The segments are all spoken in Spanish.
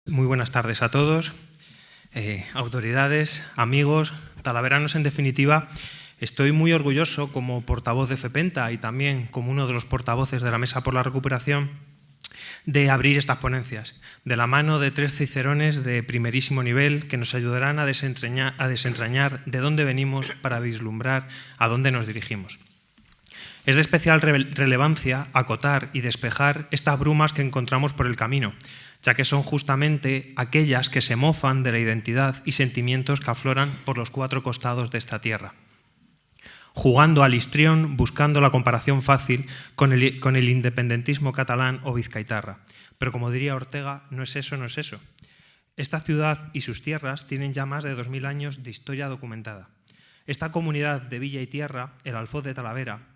Muy buenas tardes a todos, autoridades, amigos, talaveranos en definitiva. Estoy muy orgulloso como portavoz de FEPENTA y también como uno de los portavoces de la Mesa por la Recuperación de abrir estas ponencias, de la mano de tres cicerones de primerísimo nivel que nos ayudarán a desentrañar de dónde venimos para vislumbrar a dónde nos dirigimos. Es de especial relevancia acotar y despejar estas brumas que encontramos por el camino, ya que son justamente aquellas que se mofan de la identidad y sentimientos que afloran por los cuatro costados de esta tierra. Jugando al histrión, buscando la comparación fácil con el independentismo catalán o vizcaitarra. Pero como diría Ortega, no es eso, no es eso. Esta ciudad y sus tierras tienen ya más de 2000 años de historia documentada. Esta comunidad de villa y tierra, el Alfoz de Talavera,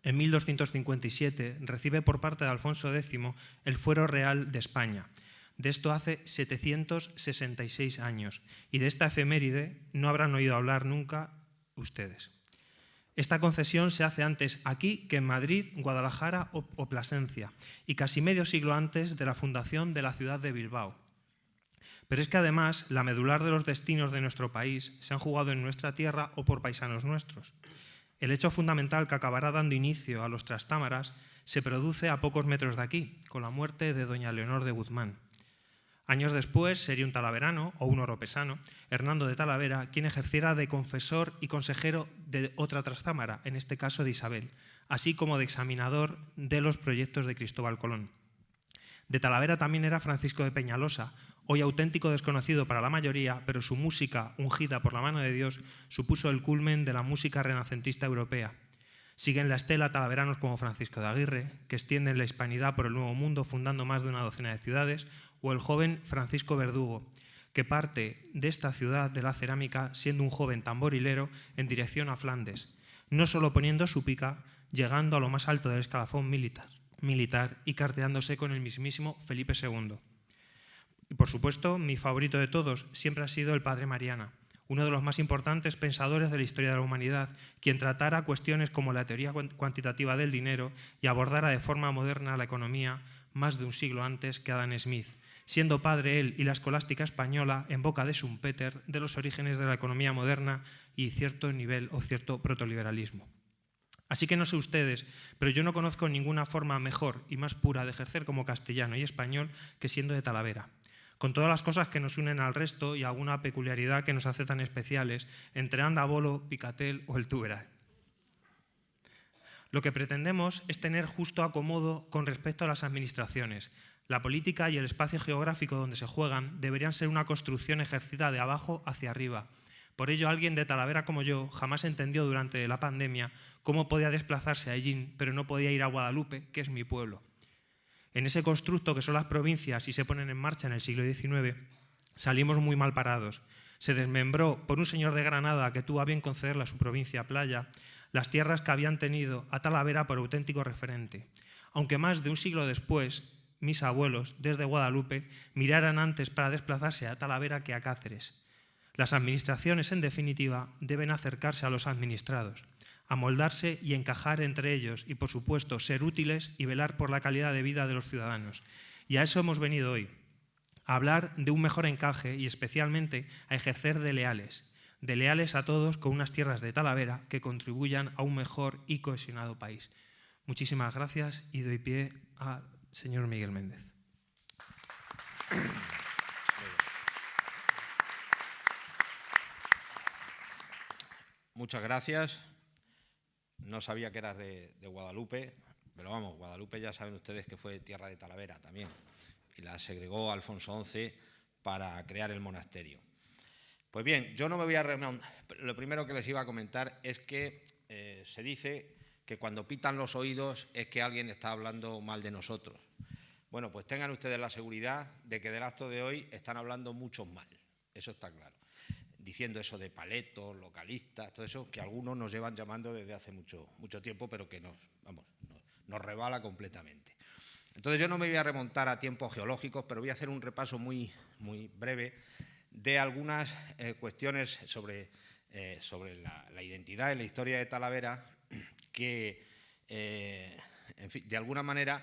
en 1257 recibe por parte de Alfonso X el fuero real de España. De esto hace 766 años y de esta efeméride no habrán oído hablar nunca ustedes. Esta concesión se hace antes aquí que en Madrid, Guadalajara o Plasencia y casi medio siglo antes de la fundación de la ciudad de Bilbao. Pero es que además la medular de los destinos de nuestro país se han jugado en nuestra tierra o por paisanos nuestros. El hecho fundamental que acabará dando inicio a los Trastámaras se produce a pocos metros de aquí, con la muerte de doña Leonor de Guzmán. Años después sería un talaverano o un oropesano, Hernando de Talavera, quien ejerciera de confesor y consejero de otra Trastámara, en este caso de Isabel, así como de examinador de los proyectos de Cristóbal Colón. De Talavera también era Francisco de Peñalosa, hoy auténtico desconocido para la mayoría, pero su música, ungida por la mano de Dios, supuso el culmen de la música renacentista europea. Siguen la estela talaveranos como Francisco de Aguirre, que extienden la hispanidad por el Nuevo Mundo fundando más de una docena de ciudades, o el joven Francisco Verdugo, que parte de esta ciudad de la cerámica siendo un joven tamborilero en dirección a Flandes, no solo poniendo su pica, llegando a lo más alto del escalafón militar y carteándose con el mismísimo Felipe II. Y por supuesto, mi favorito de todos siempre ha sido el padre Mariana, uno de los más importantes pensadores de la historia de la humanidad, quien tratara cuestiones como la teoría cuantitativa del dinero y abordara de forma moderna la economía más de un siglo antes que Adam Smith, siendo padre él y la escolástica española en boca de Schumpeter de los orígenes de la economía moderna y cierto nivel o cierto protoliberalismo. Así que no sé ustedes, pero yo no conozco ninguna forma mejor y más pura de ejercer como castellano y español que siendo de Talavera, con todas las cosas que nos unen al resto y alguna peculiaridad que nos hace tan especiales entre Anda, Bolo, Picatel o el Túbera. Lo que pretendemos es tener justo acomodo con respecto a las administraciones. La política y el espacio geográfico donde se juegan deberían ser una construcción ejercida de abajo hacia arriba. Por ello, alguien de Talavera como yo jamás entendió durante la pandemia cómo podía desplazarse a Hellín, pero no podía ir a Guadalupe, que es mi pueblo. En ese constructo que son las provincias y se ponen en marcha en el siglo XIX, salimos muy mal parados. Se desmembró por un señor de Granada que tuvo a bien concederle a su provincia Playa las tierras que habían tenido a Talavera por auténtico referente. Aunque más de un siglo después, mis abuelos, desde Guadalupe, miraran antes para desplazarse a Talavera que a Cáceres. Las administraciones, en definitiva, deben acercarse a los administrados, amoldarse y encajar entre ellos y, por supuesto, ser útiles y velar por la calidad de vida de los ciudadanos. Y a eso hemos venido hoy, a hablar de un mejor encaje y especialmente a ejercer de leales a todos con unas tierras de Talavera que contribuyan a un mejor y cohesionado país. Muchísimas gracias y doy pie al señor Miguel Méndez. Muchas gracias. No sabía que eras de Guadalupe, pero vamos, Guadalupe ya saben ustedes que fue tierra de Talavera también, y la segregó Alfonso XI para crear el monasterio. Pues bien, yo no me voy a remontar. Lo primero que les iba a comentar es que se dice que cuando pitan los oídos es que alguien está hablando mal de nosotros. Bueno, pues tengan ustedes la seguridad de que del acto de hoy están hablando muchos mal, eso está claro. Diciendo eso de paletos, localistas, todo eso que algunos nos llevan llamando desde hace mucho tiempo, pero que nos rebala completamente. Entonces yo no me voy a remontar a tiempos geológicos, pero voy a hacer un repaso muy breve de algunas cuestiones sobre la identidad y la historia de Talavera que, en fin, de alguna manera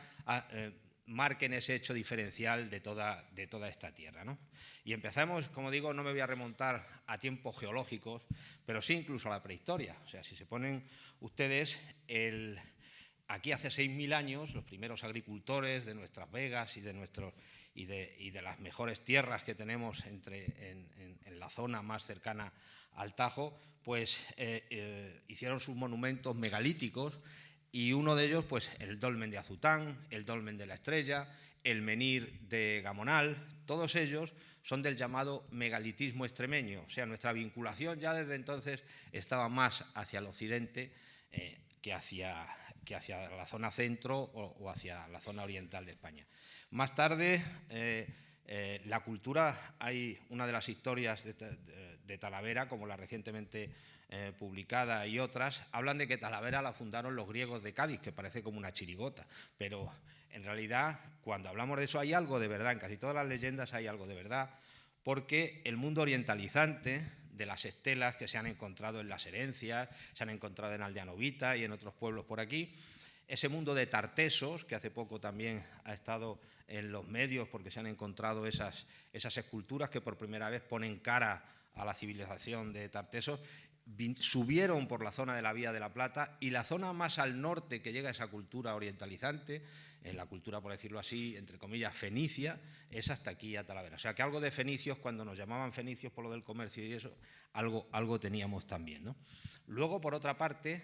marquen ese hecho diferencial de toda esta tierra, ¿no? Y empezamos, como digo, no me voy a remontar a tiempos geológicos, pero sí incluso a la prehistoria. O sea, si se ponen ustedes, aquí hace 6.000 años, los primeros agricultores de nuestras vegas y de las mejores tierras que tenemos en la zona más cercana al Tajo, pues hicieron sus monumentos megalíticos, y uno de ellos, pues el dolmen de Azután, el dolmen de la Estrella, el menhir de Gamonal, todos ellos son del llamado megalitismo extremeño. O sea, nuestra vinculación ya desde entonces estaba más hacia el occidente que hacia la zona centro o hacia la zona oriental de España. Más tarde, la cultura, hay una de las historias de Talavera, como la recientemente publicada y otras, hablan de que Talavera la fundaron los griegos de Cádiz, que parece como una chirigota, pero en realidad cuando hablamos de eso hay algo de verdad, en casi todas las leyendas hay algo de verdad, porque el mundo orientalizante de las estelas que se han encontrado en las herencias, se han encontrado en Aldeanovita y en otros pueblos por aquí, ese mundo de Tartesos, que hace poco también ha estado en los medios porque se han encontrado esas esculturas que por primera vez ponen cara a la civilización de Tartesos, subieron por la zona de la Vía de la Plata, y la zona más al norte que llega a esa cultura orientalizante, en la cultura, por decirlo así, entre comillas, fenicia, es hasta aquí a Talavera. O sea que algo de fenicios, cuando nos llamaban fenicios por lo del comercio y eso, algo teníamos también, ¿no? Luego, por otra parte,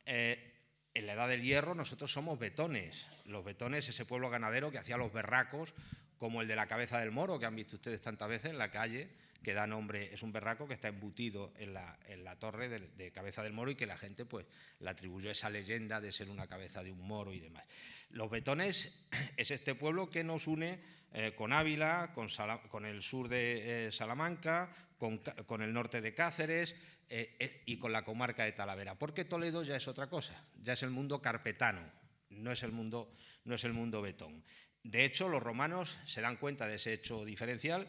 en la Edad del Hierro nosotros somos betones. Los betones, ese pueblo ganadero que hacía los berracos, como el de la Cabeza del Moro, que han visto ustedes tantas veces en la calle, que da nombre, es un berraco que está embutido en la torre de Cabeza del Moro, y que la gente pues le atribuyó esa leyenda de ser una cabeza de un moro y demás. Los betones es este pueblo que nos une con Ávila, con el sur de Salamanca, con el norte de Cáceres y con la comarca de Talavera, porque Toledo ya es otra cosa, ya es el mundo carpetano, no es el mundo betón. De hecho, los romanos se dan cuenta de ese hecho diferencial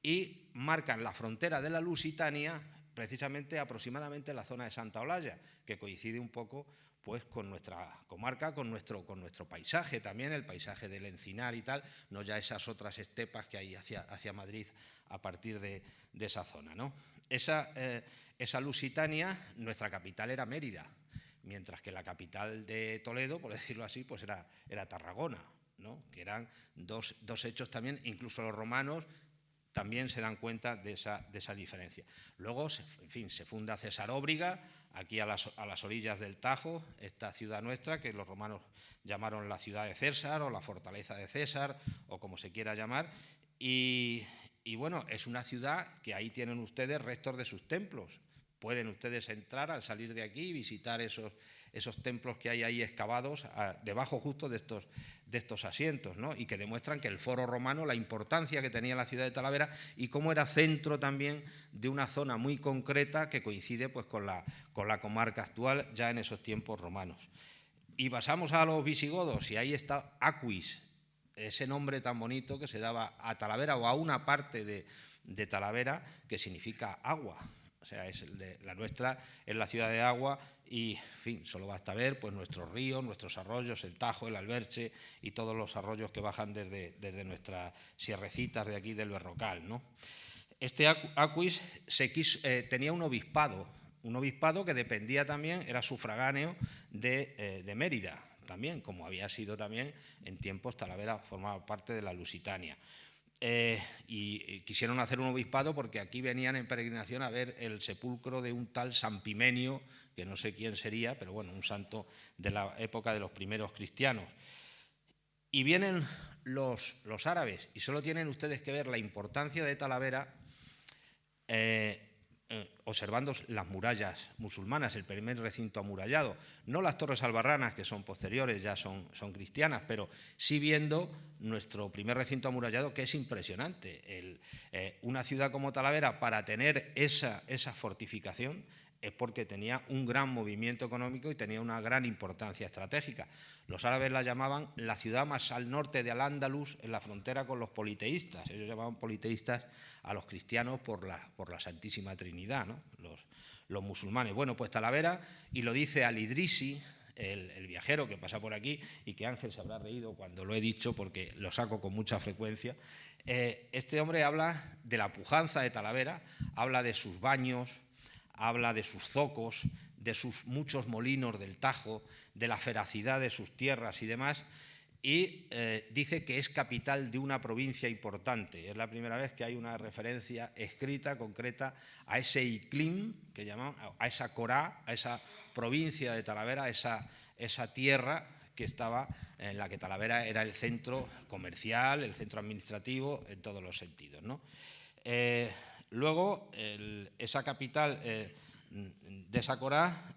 y marcan la frontera de la Lusitania precisamente aproximadamente en la zona de Santa Olalla, que coincide un poco pues con nuestra comarca, con nuestro paisaje también, el paisaje del Encinar y tal, no ya esas otras estepas que hay hacia Madrid a partir de esa zona, ¿no? Esa Lusitania, nuestra capital era Mérida, mientras que la capital de Toledo, por decirlo así, pues era Tarragona, ¿no? Que eran dos hechos también, incluso los romanos también se dan cuenta de esa diferencia. Luego, en fin, se funda Cesaròbriga, aquí a las orillas del Tajo, esta ciudad nuestra, que los romanos llamaron la ciudad de César o la fortaleza de César, o como se quiera llamar, y bueno, es una ciudad que ahí tienen ustedes restos de sus templos. Pueden ustedes entrar al salir de aquí y visitar esos templos que hay ahí excavados debajo justo de estos asientos, ¿no? Y que demuestran que el foro romano, la importancia que tenía la ciudad de Talavera y cómo era centro también de una zona muy concreta que coincide pues con la comarca actual ya en esos tiempos romanos. Y pasamos a los visigodos y ahí está Aquis, ese nombre tan bonito que se daba a Talavera o a una parte de Talavera que significa agua. O sea, la nuestra es la ciudad de agua y, en fin, solo basta ver pues, nuestros ríos, nuestros arroyos, el Tajo, el Alberche y todos los arroyos que bajan desde nuestras sierrecitas de aquí del Berrocal, ¿no? Este Aquis tenía un obispado que dependía también, era sufragáneo de Mérida, también, como había sido también en tiempos Talavera, formaba parte de la Lusitania. Y quisieron hacer un obispado porque aquí venían en peregrinación a ver el sepulcro de un tal San Pimenio, que no sé quién sería, pero bueno, un santo de la época de los primeros cristianos. Y vienen los árabes, y solo tienen ustedes que ver la importancia de Talavera observando las murallas musulmanas, el primer recinto amurallado, no las torres albarranas, que son posteriores, ya son cristianas, pero sí viendo nuestro primer recinto amurallado, que es impresionante. Una ciudad como Talavera, para tener esa fortificación, es porque tenía un gran movimiento económico y tenía una gran importancia estratégica. Los árabes la llamaban la ciudad más al norte de Al-Ándalus, en la frontera con los politeístas. Ellos llamaban politeístas a los cristianos por la Santísima Trinidad, ¿no? Los musulmanes. Bueno, pues Talavera, y lo dice Al-Idrisi, el viajero que pasa por aquí, y que Ángel se habrá reído cuando lo he dicho porque lo saco con mucha frecuencia. Este hombre habla de la pujanza de Talavera, habla de sus baños, habla de sus zocos, de sus muchos molinos del Tajo, de la feracidad de sus tierras y demás, y dice que es capital de una provincia importante. Es la primera vez que hay una referencia escrita, concreta, a ese Iclín, que llaman, a esa Corá, a esa provincia de Talavera, esa tierra que estaba, en la que Talavera era el centro comercial, el centro administrativo, en todos los sentidos, ¿no? Luego, esa capital de esa Corá,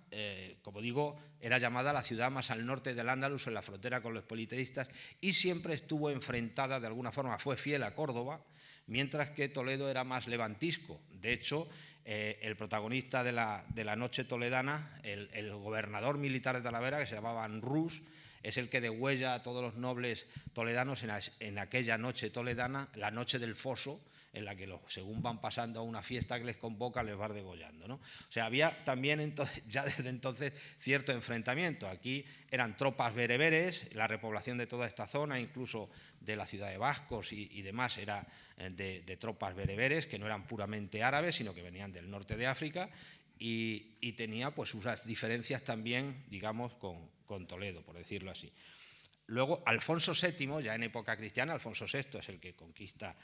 como digo, era llamada la ciudad más al norte del Andalus, en la frontera con los politeístas, y siempre estuvo enfrentada, de alguna forma, fue fiel a Córdoba, mientras que Toledo era más levantisco. De hecho, el protagonista de la noche toledana, el gobernador militar de Talavera, que se llamaba Rus, es el que degüella a todos los nobles toledanos en aquella noche toledana, la noche del foso, en la que según van pasando a una fiesta que les convoca, les va degollando, ¿no? O sea, había también ya desde entonces cierto enfrentamiento. Aquí eran tropas bereberes, la repoblación de toda esta zona, incluso de la ciudad de Vascos y demás, era de tropas bereberes, que no eran puramente árabes, sino que venían del norte de África, y tenía pues unas diferencias también, digamos, con Toledo, por decirlo así. Luego, Alfonso VII, ya en época cristiana, Alfonso VI es el que conquista,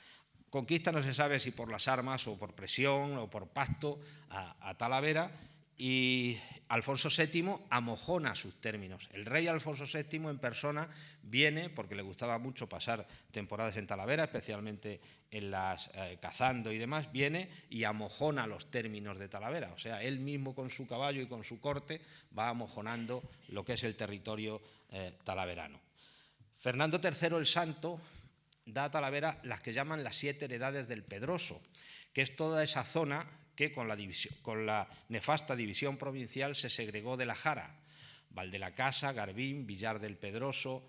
no se sabe si por las armas o por presión o por pacto, a Talavera, y Alfonso VII amojona sus términos. El rey Alfonso VII en persona viene, porque le gustaba mucho pasar temporadas en Talavera, especialmente en las cazando y demás, viene y amojona los términos de Talavera. O sea, él mismo con su caballo y con su corte va amojonando lo que es el territorio talaverano. Fernando III el Santo da a Talavera las que llaman las 7 heredades del Pedroso, que es toda esa zona que con la nefasta división provincial se segregó de la Jara: Valdelacasa, Garbín, Villar del Pedroso,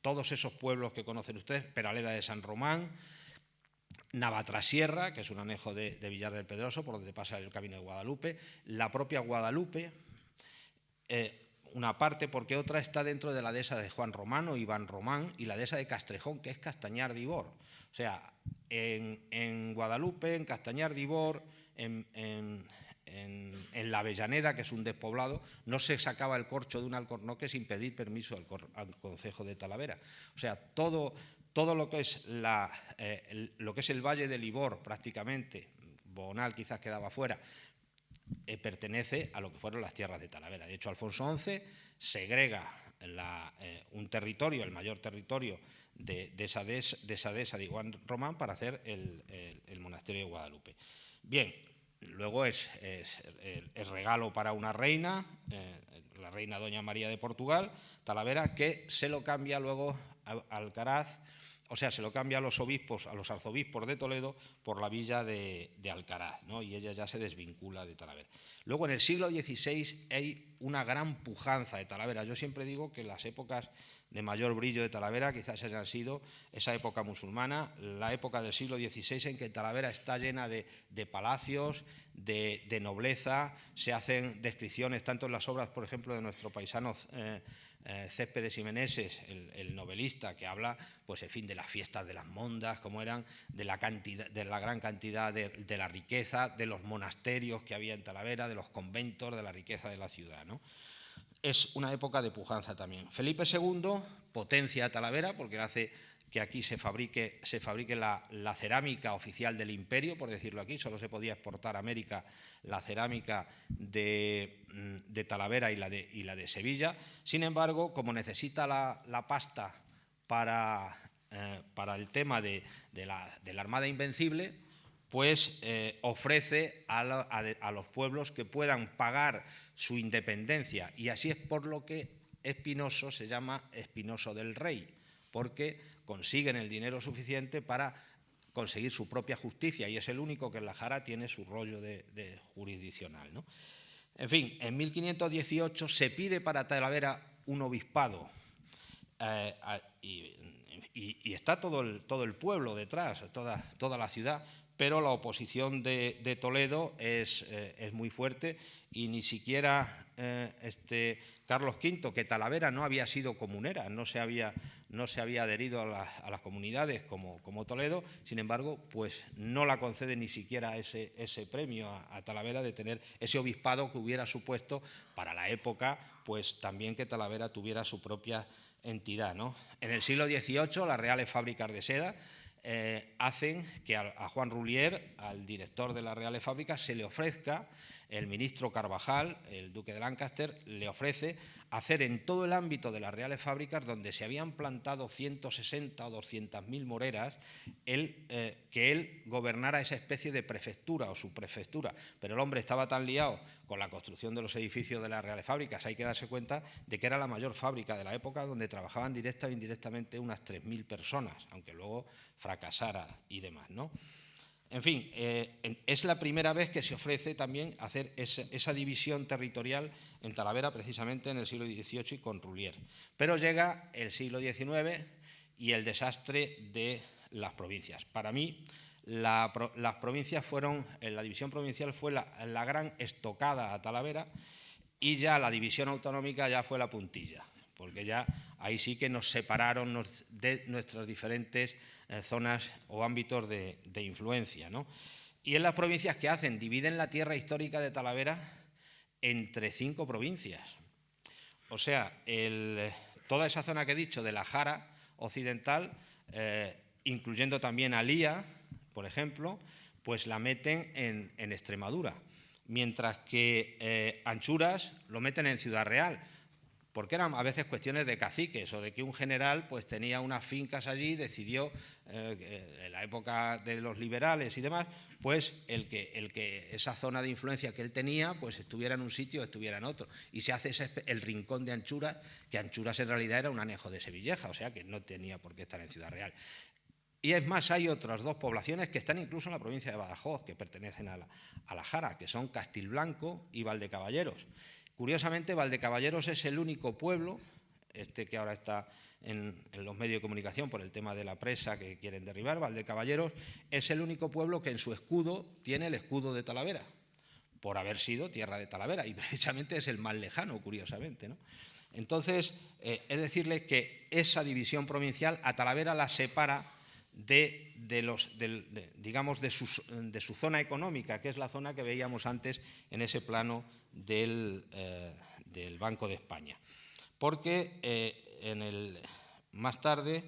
todos esos pueblos que conocen ustedes, Peraleda de San Román, Navatrasierra, que es un anejo de Villar del Pedroso, por donde pasa el camino de Guadalupe, la propia Guadalupe, una parte, porque otra está dentro de la dehesa de Juan Romano, Iván Román, y la dehesa de Castrejón, que es Castañar de Ibor. O sea, en Guadalupe, en Castañar de Ibor, en la Avellaneda, que es un despoblado, no se sacaba el corcho de un alcornoque sin pedir permiso al concejo de Talavera. O sea, todo lo que es el Valle del Ibor, prácticamente, Bonal quizás quedaba fuera, pertenece a lo que fueron las tierras de Talavera. De hecho, Alfonso XI segrega un territorio, el mayor territorio de esa dehesa de Iván Román, para hacer el monasterio de Guadalupe. Bien, luego es regalo para una reina, la reina Doña María de Portugal, Talavera, que se lo cambia luego a Alcaraz. O sea, se lo cambia a los arzobispos de Toledo por la villa de Alcaraz, ¿no? Y ella ya se desvincula de Talavera. Luego, en el siglo XVI hay una gran pujanza de Talavera. Yo siempre digo que las épocas de mayor brillo de Talavera quizás hayan sido esa época musulmana, la época del siglo XVI, en que Talavera está llena de palacios, de nobleza. Se hacen descripciones, tanto en las obras, por ejemplo, de nuestro paisano Céspedes y Meneses, el novelista, que habla, pues, en fin, de las fiestas de las mondas, cómo eran, de la gran cantidad de la riqueza, de los monasterios que había en Talavera, de los conventos, de la riqueza de la ciudad, ¿no? Es una época de pujanza también. Felipe II potencia a Talavera porque hace que aquí se fabrique la cerámica oficial del imperio, por decirlo aquí. Solo se podía exportar a América la cerámica de Talavera y la de Sevilla. Sin embargo, como necesita la pasta para el tema de la Armada Invencible, pues ofrece a los pueblos que puedan pagar su independencia. Y así es por lo que Espinoso se llama Espinoso del Rey, porque consiguen el dinero suficiente para conseguir su propia justicia, y es el único que en la Jara tiene su rollo de jurisdiccional, ¿no? En fin, en 1518 se pide para Talavera un obispado, y está todo el pueblo detrás, toda la ciudad, pero la oposición de Toledo es muy fuerte y ni siquiera Carlos V, que Talavera no había sido comunera, no se había adherido a las comunidades como Toledo, sin embargo, pues no la concede ni siquiera ese premio a Talavera de tener ese obispado que hubiera supuesto para la época, pues también que Talavera tuviera su propia entidad, ¿no? En el siglo XVIII, las Reales Fábricas de Seda hacen que a Juan Rullier, al director de las Reales Fábricas, se le ofrezca, el ministro Carvajal, el duque de Lancaster, le ofrece hacer en todo el ámbito de las Reales Fábricas, donde se habían plantado 160 o 200.000 moreras, que él gobernara esa especie de prefectura o subprefectura. Pero el hombre estaba tan liado con la construcción de los edificios de las Reales Fábricas, hay que darse cuenta de que era la mayor fábrica de la época, donde trabajaban directa o indirectamente unas 3.000 personas, aunque luego fracasara y demás, ¿no? En fin, es la primera vez que se ofrece también hacer esa división territorial en Talavera, precisamente en el siglo XVIII y con Rullier. Pero llega el siglo XIX y el desastre de las provincias. Para mí, las provincias fueron, la división provincial fue la gran estocada a Talavera, y ya la división autonómica ya fue la puntilla, porque ya ahí sí que nos separaron de nuestras diferentes zonas o ámbitos de influencia, ¿no? Y en las provincias, ¿qué hacen? Dividen la tierra histórica de Talavera entre 5 provincias. O sea, toda esa zona que he dicho de la Jara occidental, incluyendo también a Lía, por ejemplo, pues la meten en Extremadura, mientras que Anchuras lo meten en Ciudad Real, porque eran a veces cuestiones de caciques o de que un general pues tenía unas fincas allí y decidió, en la época de los liberales y demás, pues el que esa zona de influencia que él tenía pues estuviera en un sitio o estuviera en otro. Y se hace el rincón de Anchuras, que Anchuras en realidad era un anejo de Sevilleja, o sea que no tenía por qué estar en Ciudad Real. Y es más, hay otras 2 poblaciones que están incluso en la provincia de Badajoz, que pertenecen a la Jara, que son Castilblanco y Valdecaballeros. Curiosamente, Valdecaballeros es el único pueblo, que ahora está en los medios de comunicación por el tema de la presa que quieren derribar, Valdecaballeros es el único pueblo que en su escudo tiene el escudo de Talavera, por haber sido tierra de Talavera, y precisamente es el más lejano, curiosamente, ¿no? Entonces, es decirles que esa división provincial a Talavera la separa de su zona económica, que es la zona que veíamos antes en ese plano del Banco de España. Porque más tarde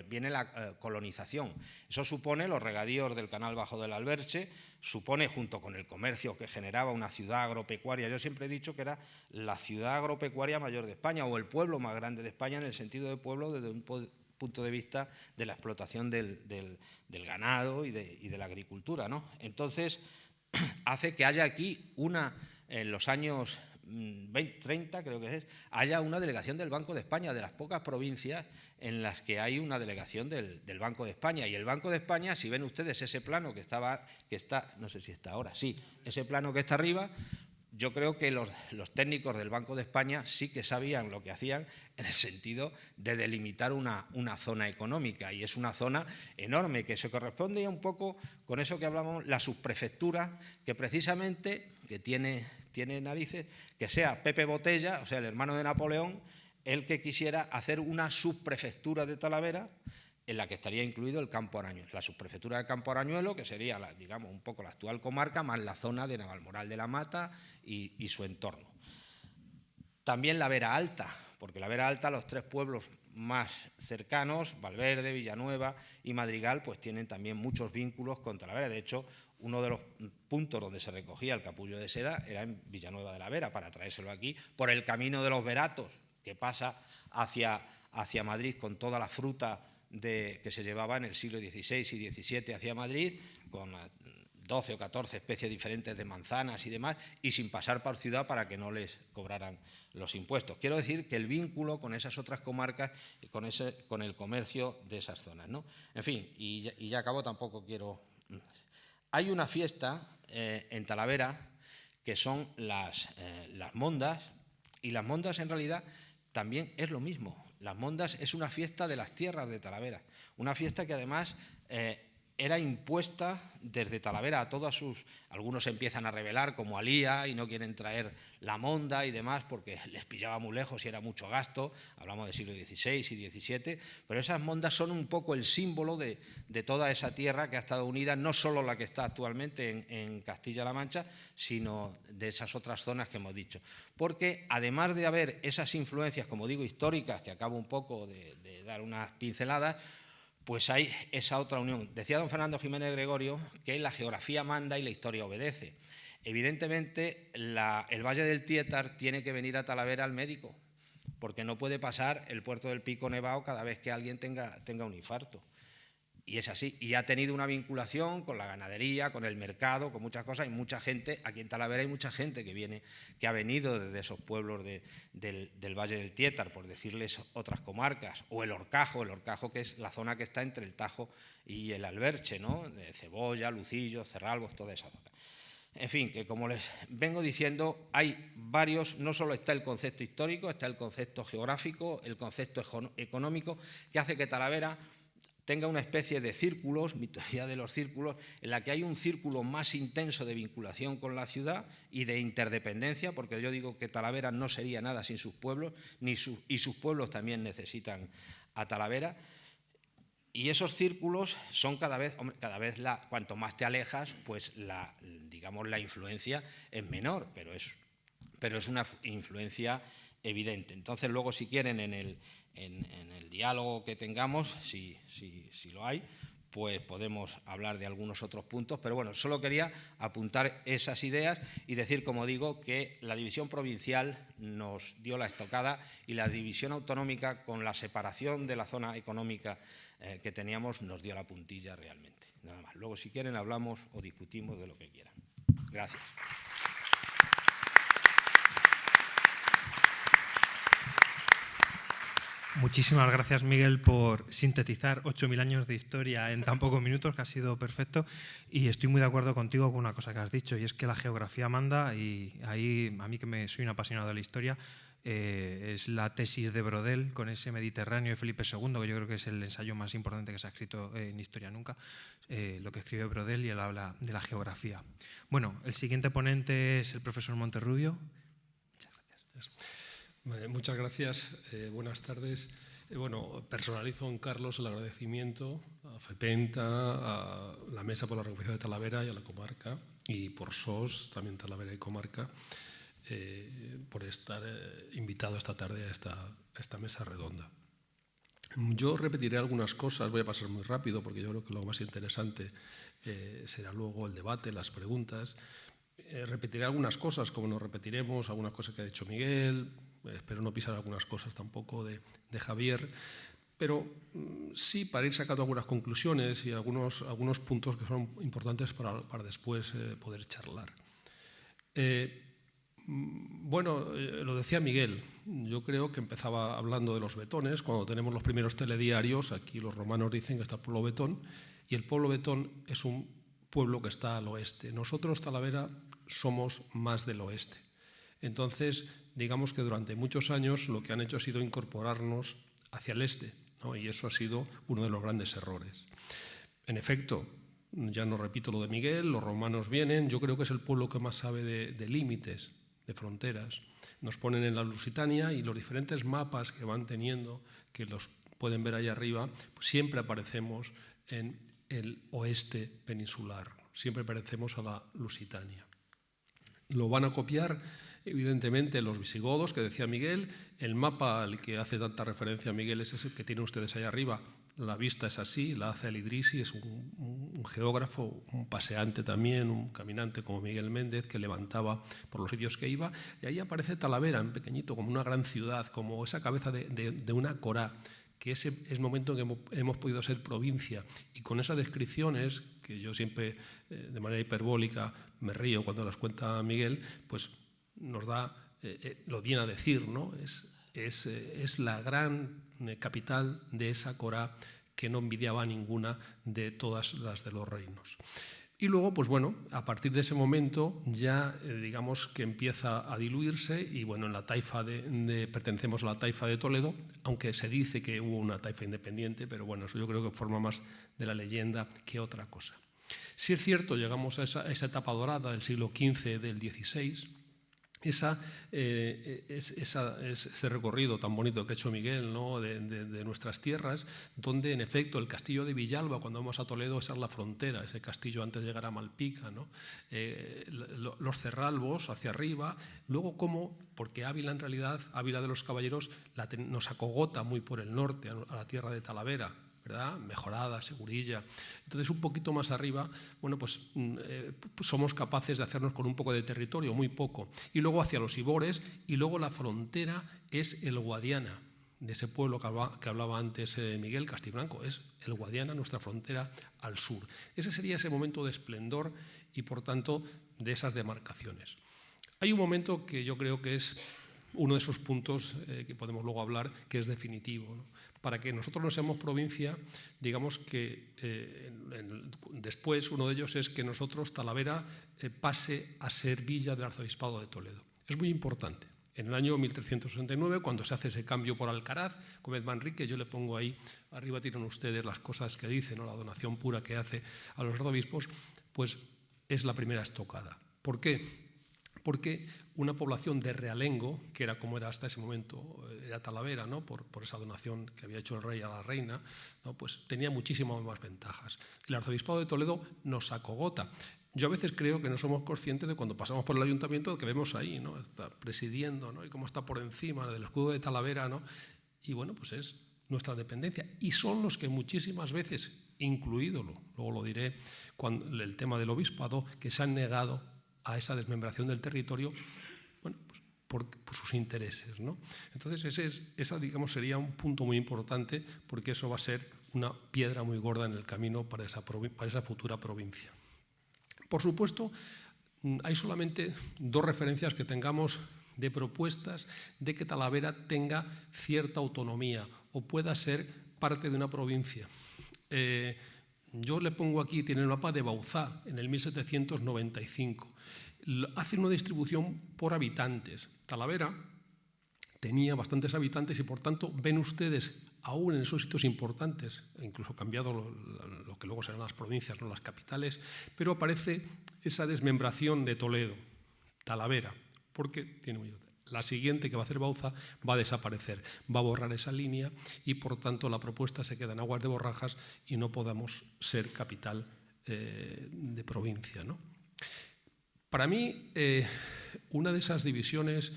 viene la colonización. Eso supone los regadíos del canal bajo del Alberche, supone, junto con el comercio que generaba, una ciudad agropecuaria. Yo siempre he dicho que era la ciudad agropecuaria mayor de España, o el pueblo más grande de España, en el sentido de pueblo desde un punto de vista de la explotación del ganado y de la agricultura, ¿no? Entonces, hace que haya aquí en los años 30, creo que haya una delegación del Banco de España, de las pocas provincias en las que hay una delegación del Banco de España. Y el Banco de España, si ven ustedes ese plano que está, no sé si está ahora, sí, ese plano que está arriba, yo creo que los técnicos del Banco de España sí que sabían lo que hacían, en el sentido de delimitar una zona económica, y es una zona enorme que se corresponde un poco con eso que hablamos, la subprefectura, que precisamente que tiene narices, que sea Pepe Botella, o sea, el hermano de Napoleón, el que quisiera hacer una subprefectura de Talavera, en la que estaría incluido el Campo Arañuelo, la subprefectura de Campo Arañuelo, que sería, digamos, un poco la actual comarca, más la zona de Navalmoral de la Mata y su entorno. También la Vera Alta, porque la Vera Alta, los 3 pueblos más cercanos, Valverde, Villanueva y Madrigal, pues tienen también muchos vínculos con Talavera. De hecho, uno de los puntos donde se recogía el capullo de seda era en Villanueva de la Vera, para traérselo aquí por el camino de los Veratos, que pasa hacia Madrid con toda la fruta que se llevaba en el siglo XVI y XVII hacia Madrid, con 12 o 14 especies diferentes de manzanas y demás, y sin pasar por ciudad para que no les cobraran los impuestos. Quiero decir que el vínculo con esas otras comarcas y con el comercio de esas zonas, ¿no? En fin, y ya acabo, tampoco quiero... Hay una fiesta en Talavera que son las mondas, y las mondas en realidad también es lo mismo. Las mondas es una fiesta de las tierras de Talavera, una fiesta que además era impuesta desde Talavera a todas sus... Algunos se empiezan a rebelar como Alía y no quieren traer la monda y demás porque les pillaba muy lejos y era mucho gasto, hablamos del siglo XVI y XVII, pero esas mondas son un poco el símbolo de toda esa tierra que ha estado unida, no solo la que está actualmente en Castilla-La Mancha, sino de esas otras zonas que hemos dicho. Porque además de haber esas influencias, como digo, históricas, que acabo un poco de dar unas pinceladas, pues hay esa otra unión. Decía don Fernando Jiménez Gregorio que la geografía manda y la historia obedece. Evidentemente, el Valle del Tietar tiene que venir a Talavera al médico, porque no puede pasar el puerto del Pico Nevado cada vez que alguien tenga un infarto. Y es así, y ha tenido una vinculación con la ganadería, con el mercado, con muchas cosas, y mucha gente, aquí en Talavera hay mucha gente que ha venido desde esos pueblos del Valle del Tietar, por decirles otras comarcas, o el Horcajo que es la zona que está entre el Tajo y el Alberche, ¿no? De Cebolla, Lucillo, Cerralbos, toda esa zona. En fin, que como les vengo diciendo, hay varios, no solo está el concepto histórico, está el concepto geográfico, el concepto económico, que hace que Talavera tenga una especie de círculos, mitología de los círculos, en la que hay un círculo más intenso de vinculación con la ciudad y de interdependencia, porque yo digo que Talavera no sería nada sin sus pueblos, y sus pueblos también necesitan a Talavera. Y esos círculos son cada vez cuanto más te alejas, pues digamos la influencia es menor, pero es una influencia evidente. Entonces luego, si quieren, en el diálogo que tengamos, si lo hay, pues podemos hablar de algunos otros puntos, pero bueno, solo quería apuntar esas ideas y decir, como digo, que la división provincial nos dio la estocada y la división autonómica, con la separación de la zona económica que teníamos, nos dio la puntilla realmente. Nada más. Luego, si quieren, hablamos o discutimos de lo que quieran. Gracias. Muchísimas gracias, Miguel, por sintetizar 8.000 años de historia en tan pocos minutos, que ha sido perfecto. Y estoy muy de acuerdo contigo con una cosa que has dicho, y es que la geografía manda, y ahí, a mí que soy un apasionado de la historia, es la tesis de Brodel con ese Mediterráneo de Felipe II, que yo creo que es el ensayo más importante que se ha escrito en historia nunca, lo que escribe Brodel, y él habla de la geografía. Bueno, el siguiente ponente es el profesor Monterrubio. Muchas gracias. Muchas gracias, buenas tardes. Bueno, personalizo en Carlos el agradecimiento a FEPENTA, a la Mesa por la Recuperación de Talavera y a la comarca, y por SOS, también Talavera y comarca, por estar invitado esta tarde a esta mesa redonda. Yo repetiré algunas cosas, voy a pasar muy rápido porque yo creo que lo más interesante será luego el debate, las preguntas. Repetiré algunas cosas, como nos repetiremos algunas cosas que ha dicho Miguel. Espero no pisar algunas cosas tampoco de Javier, pero sí para ir sacando algunas conclusiones y algunos puntos que son importantes para después poder charlar. Bueno, lo decía Miguel, yo creo que empezaba hablando de los betones. Cuando tenemos los primeros telediarios, aquí los romanos dicen que está el pueblo betón, y el pueblo betón es un pueblo que está al oeste. Nosotros, Talavera, somos más del oeste. Entonces, digamos que durante muchos años lo que han hecho ha sido incorporarnos hacia el este, ¿no? Y eso ha sido uno de los grandes errores. En efecto, ya no repito lo de Miguel, los romanos vienen, yo creo que es el pueblo que más sabe de límites, de fronteras. Nos ponen en la Lusitania y los diferentes mapas que van teniendo, que los pueden ver ahí arriba, pues siempre aparecemos en el oeste peninsular, siempre aparecemos a la Lusitania. Lo van a copiar, evidentemente, los visigodos, que decía Miguel. El mapa al que hace tanta referencia Miguel es ese que tienen ustedes ahí arriba. La vista es así, la hace el Idrisi, es un geógrafo, un paseante también, un caminante como Miguel Méndez, que levantaba por los sitios que iba. Y ahí aparece Talavera, en pequeñito, como una gran ciudad, como esa cabeza de una corá, que ese es el momento en que hemos podido ser provincia. Y con esas descripciones, que yo siempre, de manera hiperbólica, me río cuando las cuenta Miguel, pues nos da, lo viene a decir, ¿no? Es la gran capital de esa corá que no envidiaba ninguna de todas las de los reinos. Y luego, pues bueno, a partir de ese momento ya digamos que empieza a diluirse y bueno, en la taifa pertenecemos a la taifa de Toledo, aunque se dice que hubo una taifa independiente, pero bueno, eso yo creo que forma más de la leyenda que otra cosa. Si es cierto, llegamos a esa etapa dorada del siglo XV, del XVI, ese recorrido tan bonito que ha hecho Miguel, ¿no? de nuestras tierras, donde en efecto el castillo de Villalba, cuando vamos a Toledo, esa es la frontera, ese castillo antes de llegar a Malpica, ¿no? Los Cerralbos hacia arriba, luego porque Ávila en realidad, Ávila de los Caballeros, nos acogota muy por el norte, a la tierra de Talavera, ¿verdad? Mejorada, Segurilla. Entonces, un poquito más arriba, bueno, pues somos capaces de hacernos con un poco de territorio, muy poco. Y luego hacia los Ibores, y luego la frontera es el Guadiana, de ese pueblo que hablaba antes Miguel, Castiblanco, es el Guadiana, nuestra frontera al sur. Ese sería ese momento de esplendor y, por tanto, de esas demarcaciones. Hay un momento que yo creo que es uno de esos puntos que podemos luego hablar, que es definitivo, ¿no? Para que nosotros no seamos provincia, digamos que después uno de ellos es que nosotros, Talavera, pase a ser villa del Arzobispado de Toledo. Es muy importante. En el año 1369, cuando se hace ese cambio por Alcaraz, Gómez Manrique, yo le pongo ahí, arriba tienen ustedes las cosas que dice, ¿no? La donación pura que hace a los arzobispos, pues es la primera estocada. ¿Por qué? Porque una población de realengo, que era como era hasta ese momento, era Talavera, ¿no? por esa donación que había hecho el rey a la reina, ¿no? Pues tenía muchísimas más ventajas. El Arzobispado de Toledo nos acogota. Yo a veces creo que no somos conscientes de cuando pasamos por el ayuntamiento que vemos ahí, ¿no? Está presidiendo, ¿no? Y cómo está por encima del escudo de Talavera, ¿no? Y bueno, pues es nuestra dependencia. Y son los que muchísimas veces, incluídolo, luego lo diré, cuando el tema del obispado, que se han negado a esa desmembración del territorio, bueno, pues por sus intereses, ¿no? Entonces, esa digamos, sería un punto muy importante, porque eso va a ser una piedra muy gorda en el camino para esa futura provincia. Por supuesto, hay solamente dos referencias que tengamos de propuestas de que Talavera tenga cierta autonomía o pueda ser parte de una provincia. Yo le pongo aquí, tiene el mapa de Bauzá, en el 1795. Hace una distribución por habitantes. Talavera tenía bastantes habitantes y, por tanto, ven ustedes, aún en esos sitios importantes, incluso cambiado lo que luego serán las provincias, no las capitales, pero aparece esa desmembración de Toledo, Talavera, porque tiene muy... La siguiente, que va a hacer Bauzá, va a desaparecer, va a borrar esa línea y, por tanto, la propuesta se queda en aguas de borrajas y no podamos ser capital de provincia, ¿no? Para mí, una de esas divisiones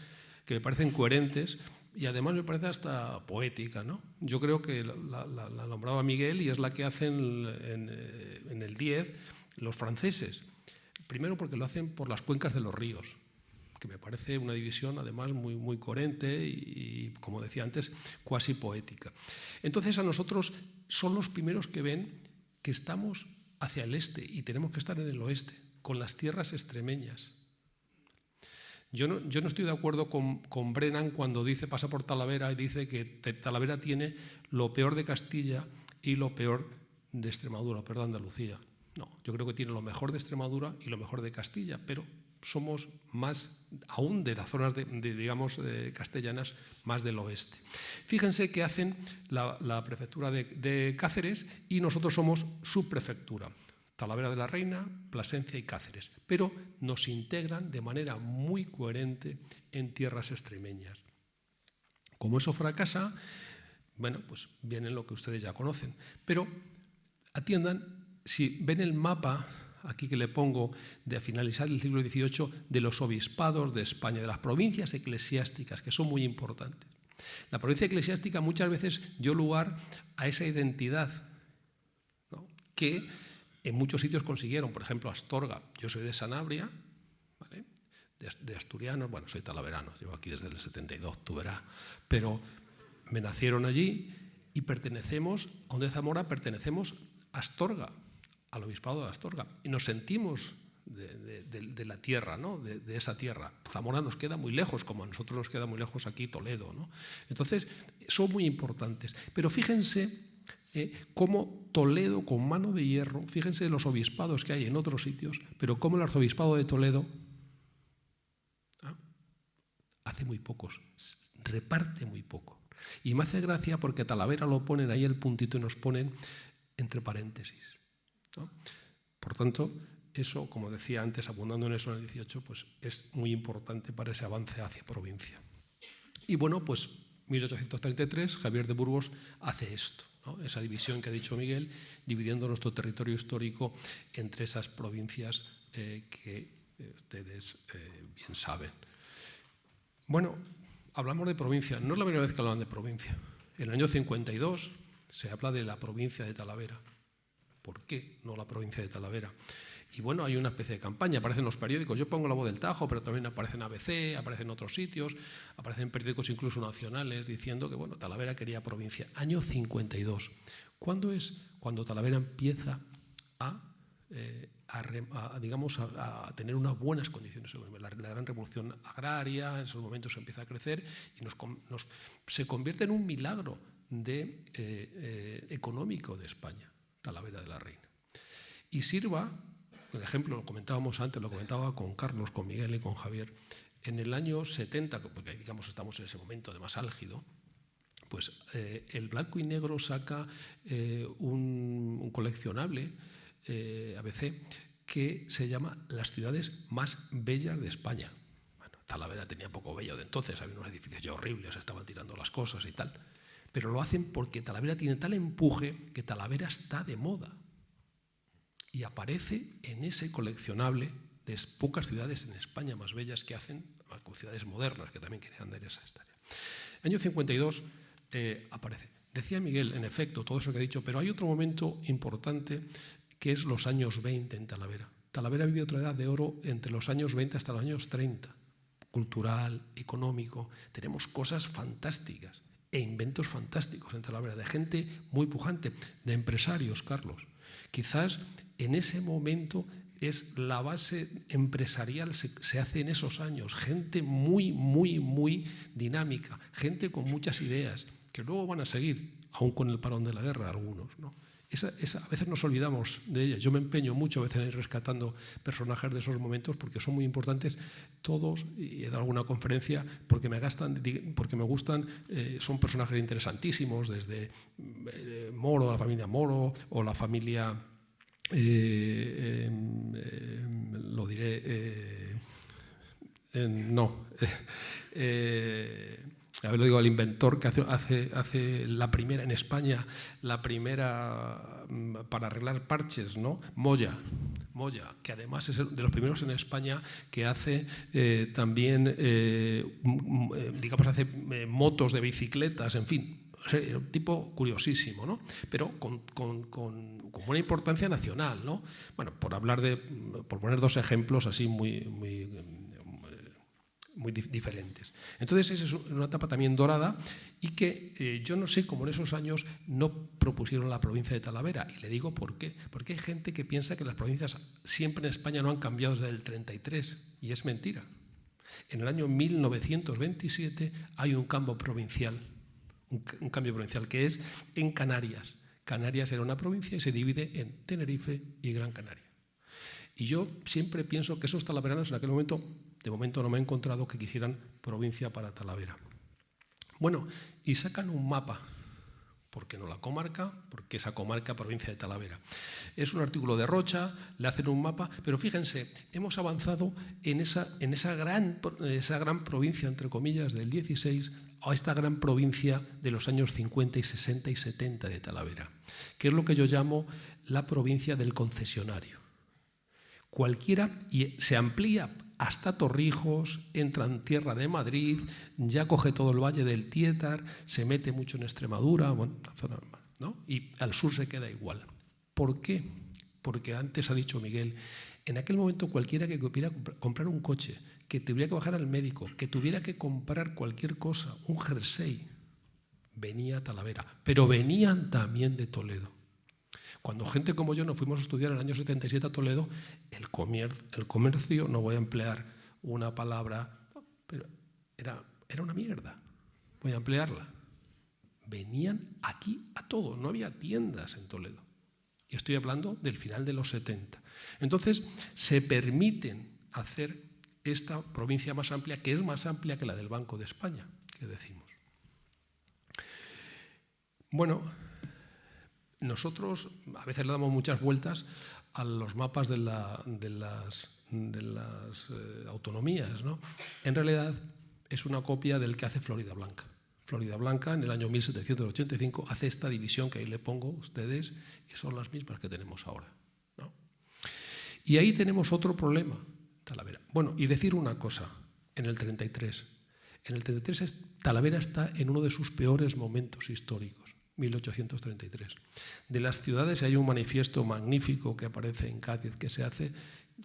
que me parecen coherentes y además me parece hasta poética, ¿no? Yo creo que la nombraba Miguel y es la que hacen en el 10 los franceses. Primero porque lo hacen por las cuencas de los ríos, que me parece una división además muy, muy coherente y, como decía antes, cuasi poética. Entonces, a nosotros son los primeros que ven que estamos hacia el este y tenemos que estar en el oeste, con las tierras extremeñas. Yo no estoy de acuerdo con Brennan cuando pasa por Talavera y dice que Talavera tiene lo peor de Castilla y lo peor de Extremadura, de Andalucía. No, yo creo que tiene lo mejor de Extremadura y lo mejor de Castilla, pero somos más, aún de las zonas digamos, castellanas, más del oeste. Fíjense que hacen la prefectura de Cáceres y nosotros somos subprefectura. Talavera de la Reina, Plasencia y Cáceres, pero nos integran de manera muy coherente en tierras extremeñas. Como eso fracasa, bueno, pues viene lo que ustedes ya conocen, pero atiendan, si ven el mapa aquí que le pongo de finalizar el siglo XVIII de los obispados de España, de las provincias eclesiásticas, que son muy importantes. La provincia eclesiástica muchas veces dio lugar a esa identidad, ¿no? Que en muchos sitios consiguieron, por ejemplo, Astorga. Yo soy de Sanabria, ¿vale? De asturianos, bueno, soy talaverano, llevo aquí desde el 72, tú verás, pero me nacieron allí y pertenecemos, a Onde Zamora pertenecemos a Astorga, al obispado de Astorga, y nos sentimos de la tierra, ¿no? de esa tierra. Zamora nos queda muy lejos, como a nosotros nos queda muy lejos aquí Toledo, ¿no? Entonces, son muy importantes. Pero fíjense Cómo Toledo, con mano de hierro, fíjense los obispados que hay en otros sitios, pero cómo el arzobispado de Toledo hace muy pocos, reparte muy poco. Y me hace gracia porque Talavera lo ponen ahí el puntito y nos ponen entre paréntesis, ¿no? Por tanto, eso, como decía antes, abundando en eso en el 18, pues es muy importante para ese avance hacia provincia. Y bueno, pues 1833 Javier de Burgos hace esto, ¿no? Esa división que ha dicho Miguel, dividiendo nuestro territorio histórico entre esas provincias que ustedes bien saben. Bueno, hablamos de provincia. No es la primera vez que hablan de provincia. En el año 52 se habla de la provincia de Talavera. ¿Por qué no la provincia de Talavera? Y bueno, hay una especie de campaña, aparecen los periódicos. Yo pongo La Voz del Tajo, pero también aparece en ABC, aparece en otros sitios, aparecen periódicos incluso nacionales diciendo que, bueno, Talavera quería provincia. Año 52. ¿Cuándo es? Cuando Talavera empieza a tener unas buenas condiciones. La gran revolución agraria, en esos momentos empieza a crecer y se convierte en un milagro económico de España, Talavera de la Reina. Y sirva, por ejemplo, lo comentábamos antes, lo comentaba con Carlos, con Miguel y con Javier, en el año 70, porque digamos estamos en ese momento de más álgido, pues el Blanco y Negro saca un coleccionable, ABC, que se llama Las ciudades más bellas de España. Bueno, Talavera tenía poco bello de entonces, había unos edificios ya horribles, estaban tirando las cosas y tal. Pero lo hacen porque Talavera tiene tal empuje que Talavera está de moda. Y aparece en ese coleccionable de pocas ciudades en España más bellas que hacen, con ciudades modernas que también querían dar esa historia. Año 52 aparece. Decía Miguel, en efecto, todo eso que ha dicho, pero hay otro momento importante que es los años 20 en Talavera. Talavera vivió otra edad de oro entre los años 20 hasta los años 30. Cultural, económico. Tenemos cosas fantásticas e inventos fantásticos en Talavera, de gente muy pujante, de empresarios, Carlos. Quizás en ese momento es la base empresarial, se hace en esos años. Gente muy, muy, muy dinámica, gente con muchas ideas, que luego van a seguir, aún con el parón de la guerra, algunos, ¿no? A veces nos olvidamos de ella. Yo me empeño mucho a veces en ir rescatando personajes de esos momentos porque son muy importantes todos, y he dado alguna conferencia porque me gustan, son personajes interesantísimos, desde Moro, la familia Moro, o la familia, lo diré, a ver, lo digo, el inventor que hace la primera en España, la primera para arreglar parches, ¿no? Moya, que además es de los primeros en España que hace también, hace motos de bicicletas, en fin. Era un tipo curiosísimo, ¿no? Pero con buena importancia nacional, ¿no? Bueno, por poner dos ejemplos así muy diferentes. Entonces, esa es una etapa también dorada y que yo no sé cómo en esos años no propusieron la provincia de Talavera. Y le digo por qué. Porque hay gente que piensa que las provincias siempre en España no han cambiado desde el 33 y es mentira. En el año 1927 hay un cambio provincial, que es en Canarias. Canarias era una provincia y se divide en Tenerife y Gran Canaria. Y yo siempre pienso que esos talaveranos en aquel momento, de momento no me he encontrado que quisieran provincia para Talavera. Bueno, y sacan un mapa, ¿por qué no la comarca? Porque esa comarca, provincia de Talavera. Es un artículo de Rocha, le hacen un mapa, pero fíjense, hemos avanzado en esa gran provincia, entre comillas, del 16, a esta gran provincia de los años 50 y 60 y 70 de Talavera, que es lo que yo llamo la provincia del concesionario. Cualquiera, y se amplía hasta Torrijos, entra en tierra de Madrid, ya coge todo el valle del Tietar, se mete mucho en Extremadura, bueno, la zona, ¿no? Y al sur se queda igual. ¿Por qué? Porque antes ha dicho Miguel, en aquel momento cualquiera que pudiera comprar un coche, que tuviera que bajar al médico, que tuviera que comprar cualquier cosa, un jersey, venía a Talavera, pero venían también de Toledo. Cuando gente como yo nos fuimos a estudiar en el año 77 a Toledo, el comercio, no voy a emplear una palabra, pero era una mierda, voy a emplearla. venían aquí a todo, no había tiendas en Toledo. Y estoy hablando del final de los 70. Entonces, se permiten hacer esta provincia más amplia, que es más amplia que la del Banco de España, que decimos. Bueno, nosotros a veces le damos muchas vueltas a los mapas de las autonomías, ¿no? En realidad es una copia del que hace Florida Blanca. Florida Blanca en el año 1785 hace esta división que ahí le pongo a ustedes y son las mismas que tenemos ahora, ¿no? Y ahí tenemos otro problema, Talavera. Bueno, y decir una cosa, en el 33 Talavera está en uno de sus peores momentos históricos, 1833. De las ciudades hay un manifiesto magnífico que aparece en Cádiz que se hace,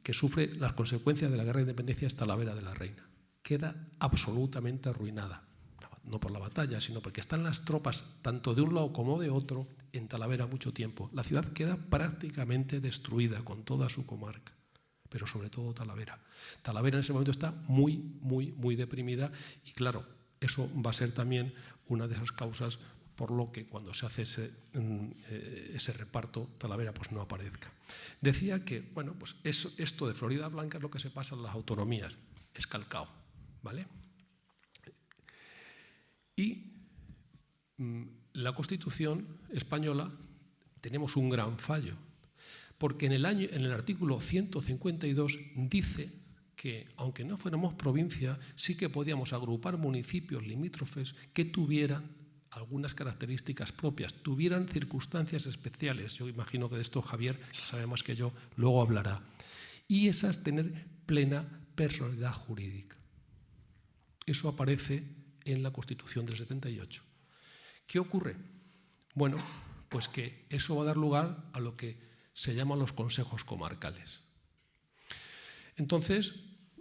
que sufre las consecuencias de la guerra de independencia, es Talavera de la Reina. Queda absolutamente arruinada, no por la batalla, sino porque están las tropas tanto de un lado como de otro en Talavera mucho tiempo. La ciudad queda prácticamente destruida con toda su comarca, pero sobre todo Talavera. Talavera en ese momento está muy deprimida y claro, eso va a ser también una de esas causas por lo que cuando se hace ese reparto, Talavera pues no aparezca. Decía que, bueno, pues esto de Florida Blanca es lo que se pasa en las autonomías, es calcao, ¿vale? Y la Constitución española tenemos un gran fallo, porque en el artículo 152 dice que, aunque no fuéramos provincia, sí que podíamos agrupar municipios limítrofes que tuvieran algunas características propias, tuvieran circunstancias especiales. Yo imagino que de esto Javier, que sabe más que yo, luego hablará. Y esas tener plena personalidad jurídica. Eso aparece en la Constitución del 78. ¿Qué ocurre? Bueno, pues que eso va a dar lugar a lo que se llaman los consejos comarcales. Entonces,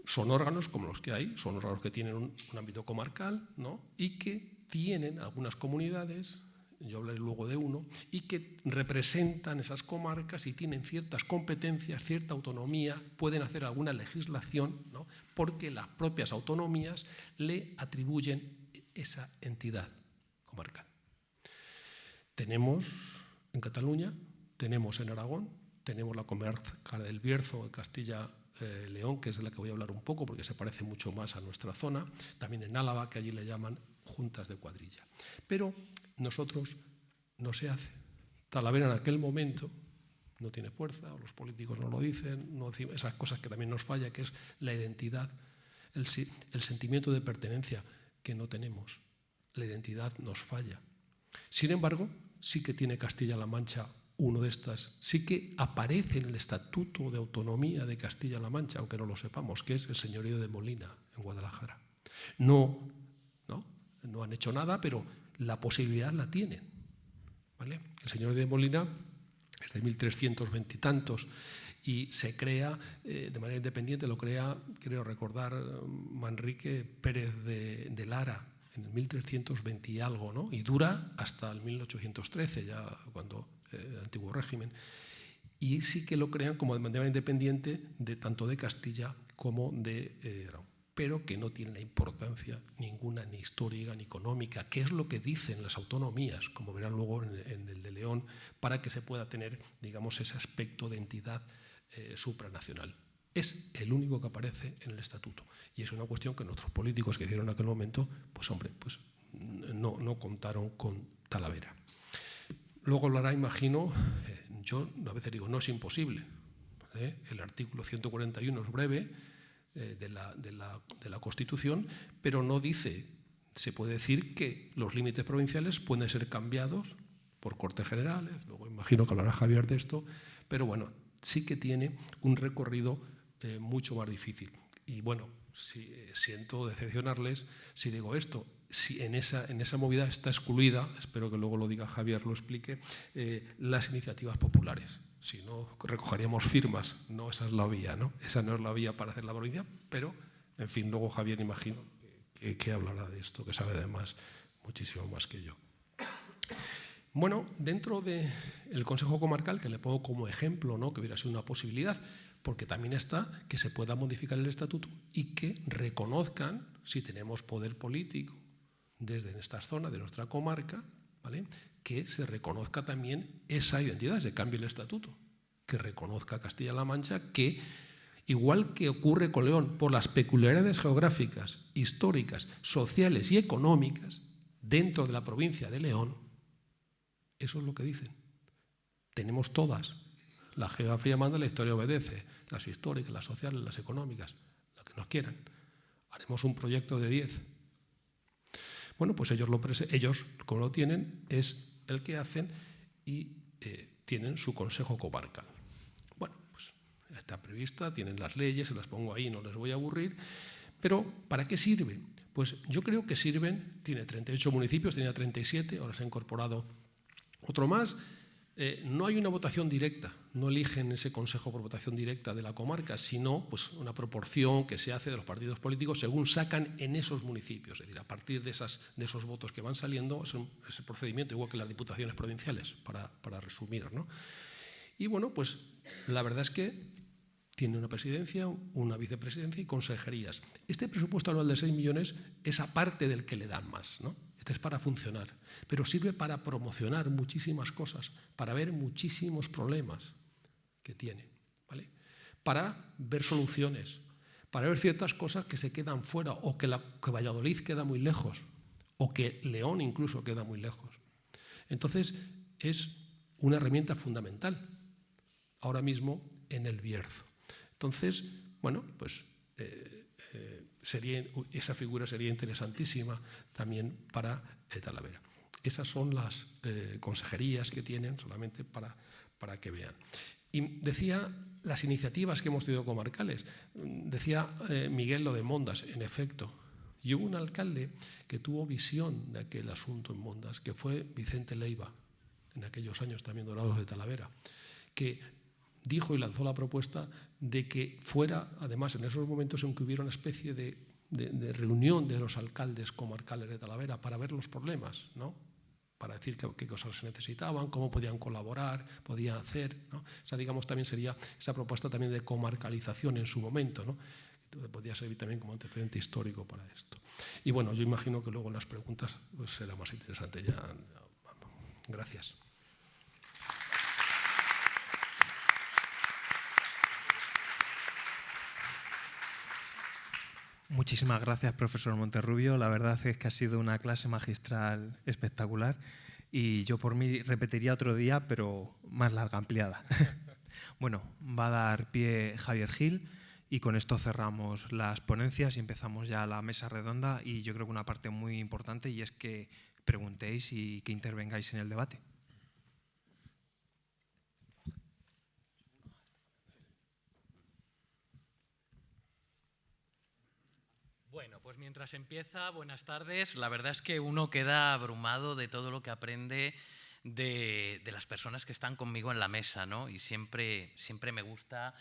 son órganos como los que hay, son órganos que tienen un ámbito comarcal, ¿no? Y que tienen algunas comunidades, yo hablaré luego de uno, y que representan esas comarcas y tienen ciertas competencias, cierta autonomía, pueden hacer alguna legislación, ¿no? Porque las propias autonomías le atribuyen esa entidad comarcal. Tenemos en Cataluña, tenemos en Aragón, tenemos la comarca del Bierzo, de Castilla-León, que es de la que voy a hablar un poco porque se parece mucho más a nuestra zona, también en Álava, que allí le llaman juntas de cuadrilla. Pero nosotros no se hace. Talavera en aquel momento no tiene fuerza, o los políticos no lo dicen, no decimos esas cosas que también nos falla, que es la identidad, el sentimiento de pertenencia que no tenemos. La identidad nos falla. Sin embargo, sí que tiene Castilla-La Mancha uno de estas, sí que aparece en el Estatuto de Autonomía de Castilla-La Mancha, aunque no lo sepamos, que es el señorío de Molina, en Guadalajara. No han hecho nada, pero la posibilidad la tienen, ¿vale? El señorío de Molina es de 1320 y tantos y se crea de manera independiente, lo crea, creo recordar, Manrique Pérez de Lara, en el 1320 y algo, ¿no? Y dura hasta el 1813, ya cuando el antiguo régimen. Y sí que lo crean como de manera independiente tanto de Castilla como de Aragón, pero que no tiene la importancia ninguna, ni histórica ni económica, que es lo que dicen las autonomías, como verán luego en el de León, para que se pueda tener, digamos, ese aspecto de entidad supranacional. Es el único que aparece en el estatuto. Y es una cuestión que nuestros políticos que hicieron en aquel momento, pues hombre, pues no contaron con Talavera. Luego hablará, imagino, yo a veces digo, no es imposible. El artículo 141 es breve de la Constitución, pero no dice, se puede decir que los límites provinciales pueden ser cambiados por Cortes Generales, luego imagino que hablará Javier de esto, pero bueno, sí que tiene un recorrido mucho más difícil. Y bueno, siento decepcionarles si digo esto. Si en esa movida está excluida, espero que luego lo diga Javier, lo explique, las iniciativas populares. Si no, recogeríamos firmas. No, esa es la vía, ¿no? Esa no es la vía para hacer la provincia, pero, en fin, luego Javier imagino que hablará de esto, que sabe además muchísimo más que yo. Bueno, dentro del Consejo Comarcal, que le pongo como ejemplo, ¿no?, que hubiera sido una posibilidad, porque también está que se pueda modificar el estatuto y que reconozcan, si tenemos poder político desde estas zonas de nuestra comarca, ¿vale? Que se reconozca también esa identidad, se cambie el estatuto, que reconozca a Castilla-La Mancha que, igual que ocurre con León, por las peculiaridades geográficas, históricas, sociales y económicas dentro de la provincia de León, eso es lo que dicen. Tenemos todas. La geografía manda, la historia obedece. Las históricas, las sociales, las económicas, las que nos quieran. Haremos un proyecto de 10. Bueno, pues ellos, como lo tienen, es el que hacen y tienen su consejo comarcal. Bueno, pues está prevista, tienen las leyes, se las pongo ahí, no les voy a aburrir. Pero, ¿para qué sirve? Pues yo creo que sirven, tiene 38 municipios, tenía 37, ahora se ha incorporado otro más. No hay una votación directa, no eligen ese consejo por votación directa de la comarca, sino pues, una proporción que se hace de los partidos políticos según sacan en esos municipios. Es decir, a partir de esos votos que van saliendo, es el procedimiento, igual que las diputaciones provinciales, para resumir, ¿no? Y bueno, pues la verdad es que tiene una presidencia, una vicepresidencia y consejerías. Este presupuesto anual de 6 millones es aparte del que le dan más, ¿no? Este es para funcionar, pero sirve para promocionar muchísimas cosas, para ver muchísimos problemas que tiene, ¿vale? Para ver soluciones, para ver ciertas cosas que se quedan fuera o que Valladolid queda muy lejos o que León incluso queda muy lejos. Entonces, es una herramienta fundamental ahora mismo en el Bierzo. Entonces, bueno, pues esa figura sería interesantísima también para Talavera. Esas son las consejerías que tienen, solamente para que vean. Y decía las iniciativas que hemos tenido comarcales. Decía Miguel lo de Mondas, en efecto. Y hubo un alcalde que tuvo visión de aquel asunto en Mondas, que fue Vicente Leiva, en aquellos años también dorados de Talavera, que dijo y lanzó la propuesta de que fuera, además en esos momentos en que hubiera una especie de reunión de los alcaldes comarcales de Talavera para ver los problemas, ¿no? Para decir qué cosas se necesitaban, cómo podían colaborar, podían hacer, ¿no? Esa, digamos, también sería esa propuesta también de comarcalización en su momento, ¿no? Podría servir también como antecedente histórico para esto. Y bueno, yo imagino que luego en las preguntas pues, será más interesante ya. Gracias. Muchísimas gracias, profesor Monterrubio. La verdad es que ha sido una clase magistral espectacular y yo por mí repetiría otro día, pero más larga, ampliada. Bueno, va a dar pie Javier Gil y con esto cerramos las ponencias y empezamos ya la mesa redonda y yo creo que una parte muy importante y es que preguntéis y que intervengáis en el debate. Bueno, pues mientras empieza, buenas tardes. La verdad es que uno queda abrumado de todo lo que aprende de las personas que están conmigo en la mesa, ¿no? Y siempre me gusta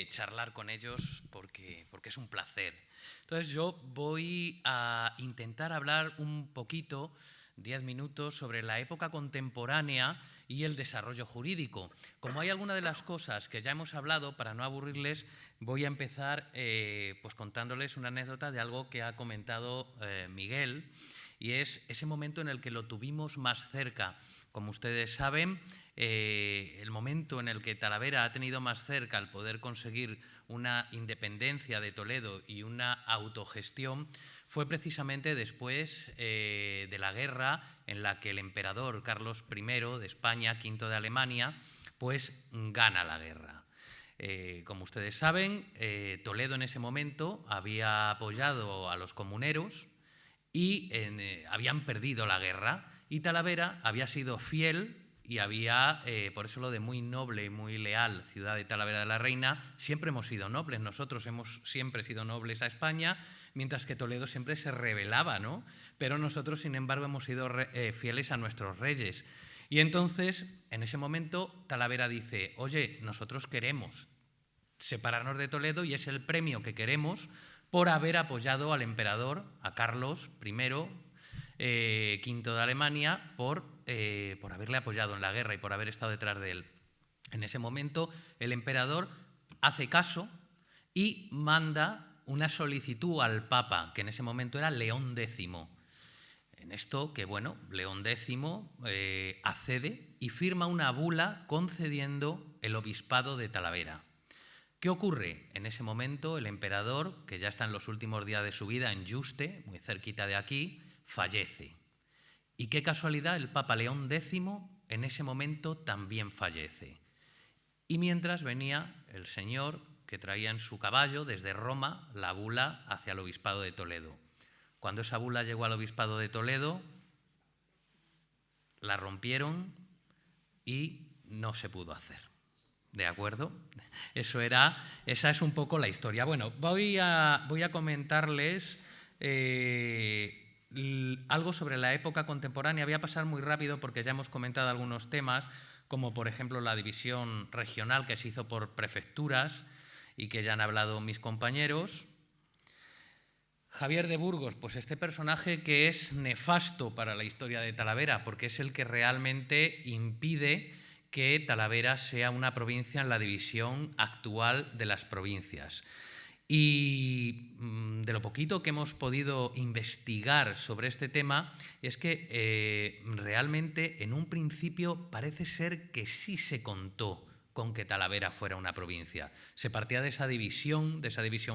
charlar con ellos porque es un placer. Entonces yo voy a intentar hablar un poquito, 10 minutos, sobre la época contemporánea y el desarrollo jurídico. Como hay algunas de las cosas que ya hemos hablado, para no aburrirles, voy a empezar pues contándoles una anécdota de algo que ha comentado Miguel, y es ese momento en el que lo tuvimos más cerca. Como ustedes saben, el momento en el que Talavera ha tenido más cerca el poder conseguir una independencia de Toledo y una autogestión fue precisamente después de la guerra en la que el emperador Carlos I de España, V de Alemania, pues gana la guerra. Como ustedes saben, Toledo en ese momento había apoyado a los comuneros y habían perdido la guerra, y Talavera había sido fiel y había, por eso lo de muy noble y muy leal, ciudad de Talavera de la Reina. Siempre hemos sido nobles, nosotros hemos siempre sido nobles a España, mientras que Toledo siempre se rebelaba, ¿no? Pero nosotros, sin embargo, hemos sido fieles a nuestros reyes. Y entonces, en ese momento, Talavera dice, oye, nosotros queremos separarnos de Toledo y es el premio que queremos por haber apoyado al emperador, a Carlos I, V de Alemania, por haberle apoyado en la guerra y por haber estado detrás de él. En ese momento, el emperador hace caso y manda una solicitud al Papa, que en ese momento era León X. En esto que, bueno, León X accede y firma una bula concediendo el obispado de Talavera. ¿Qué ocurre? En ese momento el emperador, que ya está en los últimos días de su vida en Yuste, muy cerquita de aquí, fallece. Y qué casualidad, el Papa León X en ese momento también fallece. Y mientras venía el señor que traía en su caballo desde Roma la bula hacia el obispado de Toledo. Cuando esa bula llegó al obispado de Toledo, la rompieron y no se pudo hacer. ¿De acuerdo? Esa es un poco la historia. Bueno, voy a comentarles algo sobre la época contemporánea. Voy a pasar muy rápido porque ya hemos comentado algunos temas, como por ejemplo la división regional que se hizo por prefecturas y que ya han hablado mis compañeros. Javier de Burgos, pues este personaje que es nefasto para la historia de Talavera, porque es el que realmente impide que Talavera sea una provincia en la división actual de las provincias. Y de lo poquito que hemos podido investigar sobre este tema es que realmente en un principio parece ser que sí se contó con que Talavera fuera una provincia. Se partía de esa división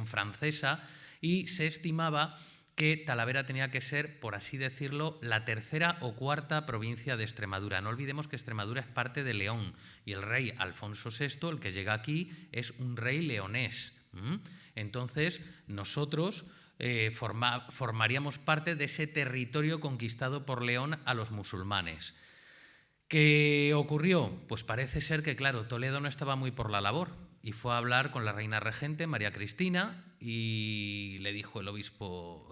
francesa y se estimaba que Talavera tenía que ser, por así decirlo, la tercera o cuarta provincia de Extremadura. No olvidemos que Extremadura es parte de León y el rey Alfonso VI, el que llega aquí, es un rey leonés. Entonces, nosotros formaríamos parte de ese territorio conquistado por León a los musulmanes. ¿Qué ocurrió? Pues parece ser que, claro, Toledo no estaba muy por la labor y fue a hablar con la reina regente, María Cristina, y le dijo el obispo,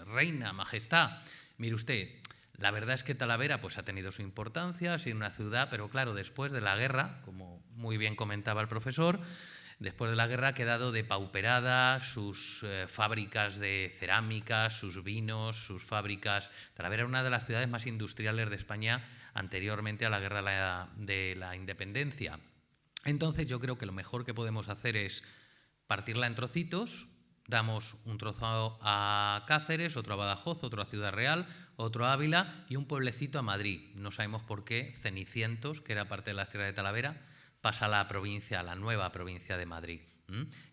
reina, majestad, mire usted, la verdad es que Talavera pues, ha tenido su importancia, ha sido una ciudad, pero claro, después de la guerra, como muy bien comentaba el profesor, después de la guerra ha quedado depauperada, sus fábricas de cerámica, sus vinos, sus fábricas. Talavera era una de las ciudades más industriales de España anteriormente a la guerra de la independencia. Entonces yo creo que lo mejor que podemos hacer es partirla en trocitos, damos un trozo a Cáceres, otro a Badajoz, otro a Ciudad Real, otro a Ávila y un pueblecito a Madrid. No sabemos por qué Cenicientos, que era parte de las tierras de Talavera, pasa a la provincia, a la nueva provincia de Madrid.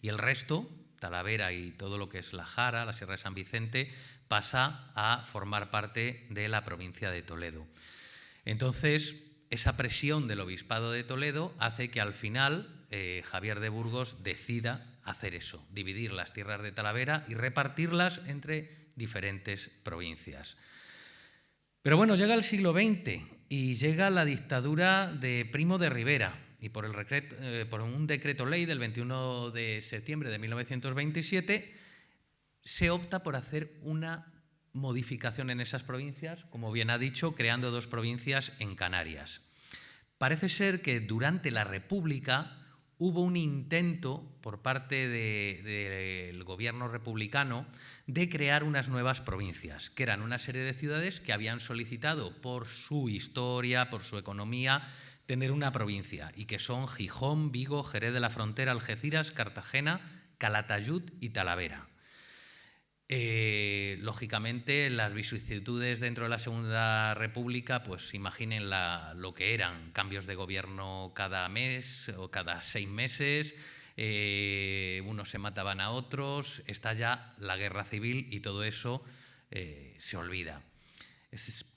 Y el resto, Talavera y todo lo que es la Jara, la Sierra de San Vicente, pasa a formar parte de la provincia de Toledo. Entonces, esa presión del obispado de Toledo hace que al final Javier de Burgos decida hacer eso, dividir las tierras de Talavera y repartirlas entre diferentes provincias. Pero bueno, llega el siglo XX y llega la dictadura de Primo de Rivera y por un decreto ley del 21 de septiembre de 1927 se opta por hacer una modificación en esas provincias, como bien ha dicho, creando dos provincias en Canarias. Parece ser que durante la República hubo un intento por parte del gobierno republicano de crear unas nuevas provincias, que eran una serie de ciudades que habían solicitado por su historia, por su economía, tener una provincia, y que son Gijón, Vigo, Jerez de la Frontera, Algeciras, Cartagena, Calatayud y Talavera. Lógicamente, las vicisitudes dentro de la Segunda República, pues imaginen lo que eran cambios de gobierno cada mes o cada 6 meses, unos se mataban a otros, estalla la guerra civil y todo eso se olvida.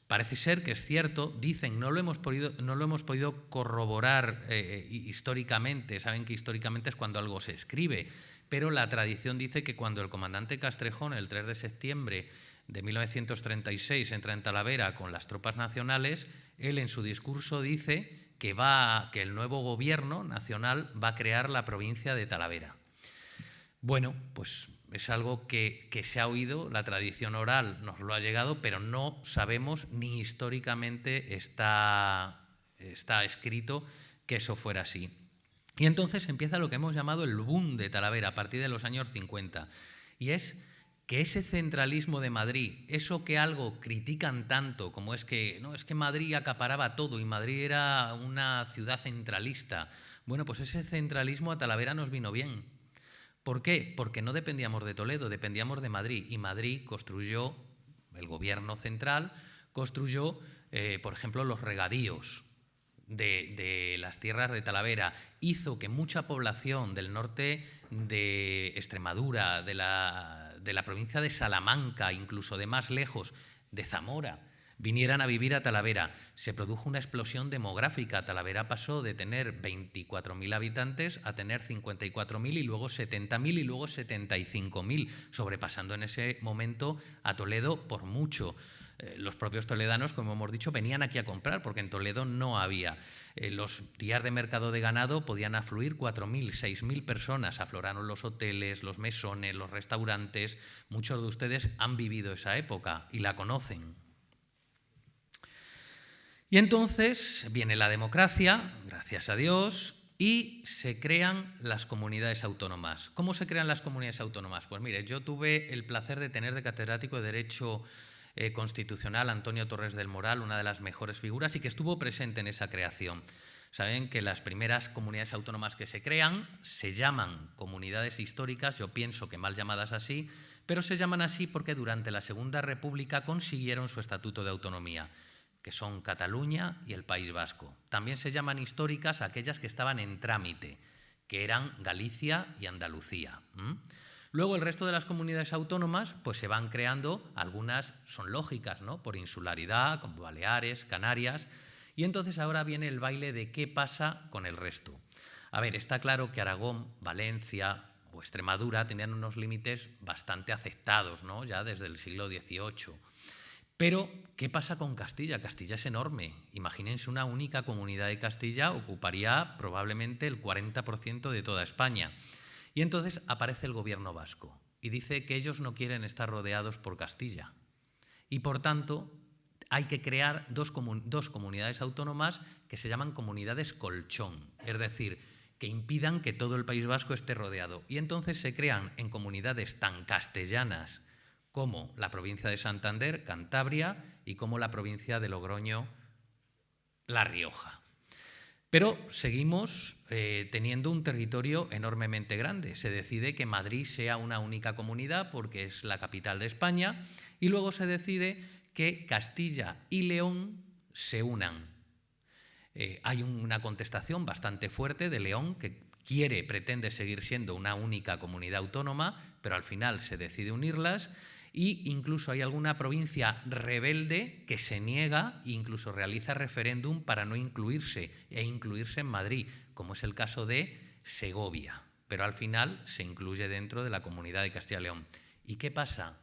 Parece ser que es cierto, dicen, no lo hemos podido corroborar históricamente, saben que históricamente es cuando algo se escribe, pero la tradición dice que cuando el comandante Castrejón, el 3 de septiembre de 1936, entra en Talavera con las tropas nacionales, él en su discurso dice que el nuevo gobierno nacional va a crear la provincia de Talavera. Bueno, pues es algo que se ha oído, la tradición oral nos lo ha llegado, pero no sabemos ni históricamente está escrito que eso fuera así. Y entonces empieza lo que hemos llamado el boom de Talavera a partir de los años 50. Y es que ese centralismo de Madrid, eso que algo critican tanto como es que Madrid acaparaba todo y Madrid era una ciudad centralista. Bueno, pues ese centralismo a Talavera nos vino bien. ¿Por qué? Porque no dependíamos de Toledo, dependíamos de Madrid. Y Madrid construyó el gobierno central construyó, por ejemplo, los regadíos de las tierras de Talavera, hizo que mucha población del norte de Extremadura, de la provincia de Salamanca, incluso de más lejos, de Zamora, vinieran a vivir a Talavera. Se produjo una explosión demográfica. Talavera pasó de tener 24.000 habitantes a tener 54.000 y luego 70.000 y luego 75.000, sobrepasando en ese momento a Toledo por mucho. Los propios toledanos, como hemos dicho, venían aquí a comprar porque en Toledo no había. Los días de mercado de ganado podían afluir 4.000, 6.000 personas. Afloraron los hoteles, los mesones, los restaurantes. Muchos de ustedes han vivido esa época y la conocen. Y entonces viene la democracia, gracias a Dios, y se crean las comunidades autónomas. ¿Cómo se crean las comunidades autónomas? Pues mire, yo tuve el placer de tener de catedrático de Derecho Constitucional a Antonio Torres del Moral, una de las mejores figuras, y que estuvo presente en esa creación. Saben que las primeras comunidades autónomas que se crean se llaman comunidades históricas, yo pienso que mal llamadas así, pero se llaman así porque durante la Segunda República consiguieron su estatuto de autonomía, que son Cataluña y el País Vasco. También se llaman históricas aquellas que estaban en trámite, que eran Galicia y Andalucía. Luego el resto de las comunidades autónomas pues se van creando, algunas son lógicas, ¿no? Por insularidad, como Baleares, Canarias, y entonces ahora viene el baile de qué pasa con el resto. A ver, está claro que Aragón, Valencia o Extremadura tenían unos límites bastante aceptados, ¿no? Ya desde el siglo XVIII. Pero, ¿qué pasa con Castilla? Castilla es enorme. Imagínense, una única comunidad de Castilla ocuparía probablemente el 40% de toda España. Y entonces aparece el gobierno vasco y dice que ellos no quieren estar rodeados por Castilla. Y por tanto, hay que crear dos comunidades autónomas que se llaman comunidades colchón, es decir, que impidan que todo el País Vasco esté rodeado. Y entonces se crean en comunidades tan castellanas como la provincia de Santander, Cantabria, y como la provincia de Logroño, La Rioja. Pero seguimos teniendo un territorio enormemente grande. Se decide que Madrid sea una única comunidad porque es la capital de España y luego se decide que Castilla y León se unan. Hay una contestación bastante fuerte de León que pretende seguir siendo una única comunidad autónoma, pero al final se decide unirlas. Y incluso hay alguna provincia rebelde que se niega e incluso realiza referéndum para no incluirse e incluirse en Madrid, como es el caso de Segovia. Pero al final se incluye dentro de la comunidad de Castilla y León. ¿Y qué pasa?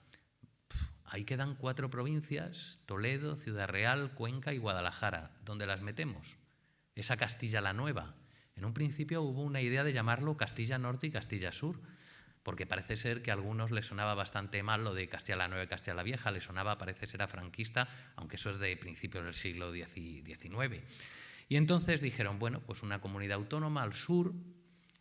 Ahí quedan 4 provincias, Toledo, Ciudad Real, Cuenca y Guadalajara. ¿Dónde las metemos? Esa Castilla la Nueva. En un principio hubo una idea de llamarlo Castilla Norte y Castilla Sur, porque parece ser que a algunos les sonaba bastante mal lo de Castilla la Nueva y Castilla la Vieja, les sonaba, parece ser, a franquista, aunque eso es de principios del siglo XIX. Y entonces dijeron, bueno, pues una comunidad autónoma al sur,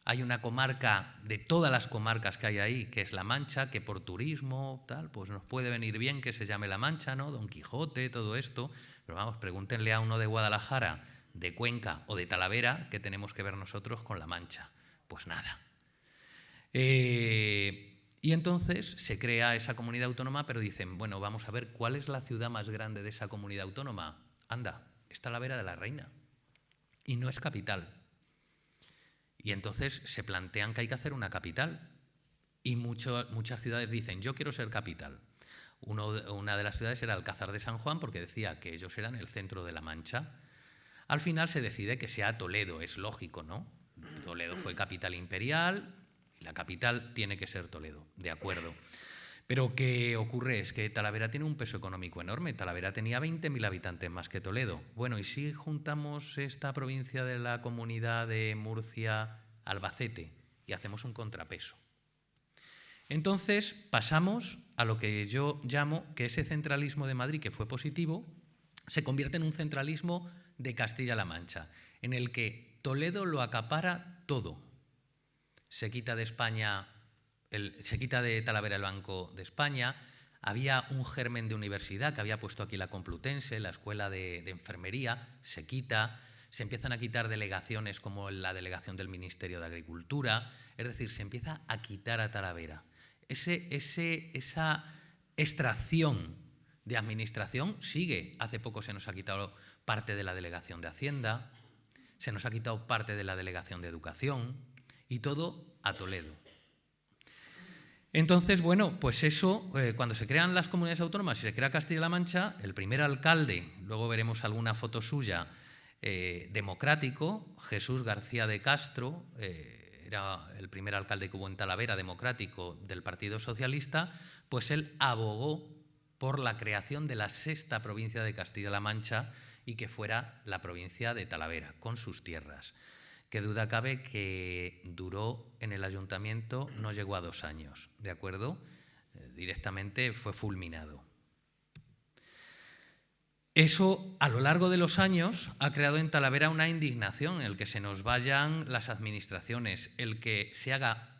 hay una comarca de todas las comarcas que hay ahí, que es La Mancha, que por turismo, tal, pues nos puede venir bien que se llame La Mancha, ¿no? Don Quijote, todo esto, pero vamos, pregúntenle a uno de Guadalajara, de Cuenca o de Talavera, ¿qué tenemos que ver nosotros con La Mancha? Pues nada. Y entonces se crea esa comunidad autónoma, pero dicen, bueno, vamos a ver, ¿cuál es la ciudad más grande de esa comunidad autónoma? Anda, es Talavera de la Reina. Y no es capital. Y entonces se plantean que hay que hacer una capital. Y muchas ciudades dicen, yo quiero ser capital. Una de las ciudades era Alcázar de San Juan, porque decía que ellos eran el centro de la Mancha. Al final se decide que sea Toledo, es lógico, ¿no? Toledo fue capital imperial, y la capital tiene que ser Toledo, de acuerdo. Pero ¿qué ocurre? Es que Talavera tiene un peso económico enorme. Talavera tenía 20.000 habitantes más que Toledo. Bueno, ¿y si juntamos esta provincia de la Comunidad de Murcia, Albacete, y hacemos un contrapeso? Entonces pasamos a lo que yo llamo que ese centralismo de Madrid, que fue positivo, se convierte en un centralismo de Castilla-La Mancha, en el que Toledo lo acapara todo. Se quita de España, se quita de Talavera el Banco de España, había un germen de universidad que había puesto aquí la Complutense, la Escuela de Enfermería, se quita, se empiezan a quitar delegaciones como la delegación del Ministerio de Agricultura, es decir, se empieza a quitar a Talavera. Esa extracción De administración sigue. Hace poco se nos ha quitado parte de la Delegación de Hacienda, se nos ha quitado parte de la Delegación de Educación y todo a Toledo. Entonces, bueno, pues eso, cuando se crean las comunidades autónomas y se crea Castilla-La Mancha, el primer alcalde, luego veremos alguna foto suya, democrático, Jesús García de Castro, era el primer alcalde que hubo en Talavera, democrático del Partido Socialista, pues él abogó por la creación de la 6ª provincia de Castilla-La Mancha y que fuera la provincia de Talavera, con sus tierras. Qué duda cabe que duró en el ayuntamiento, no llegó a 2 años, ¿de acuerdo? Directamente fue fulminado. Eso, a lo largo de los años, ha creado en Talavera una indignación, el que se nos vayan las administraciones, el que se haga,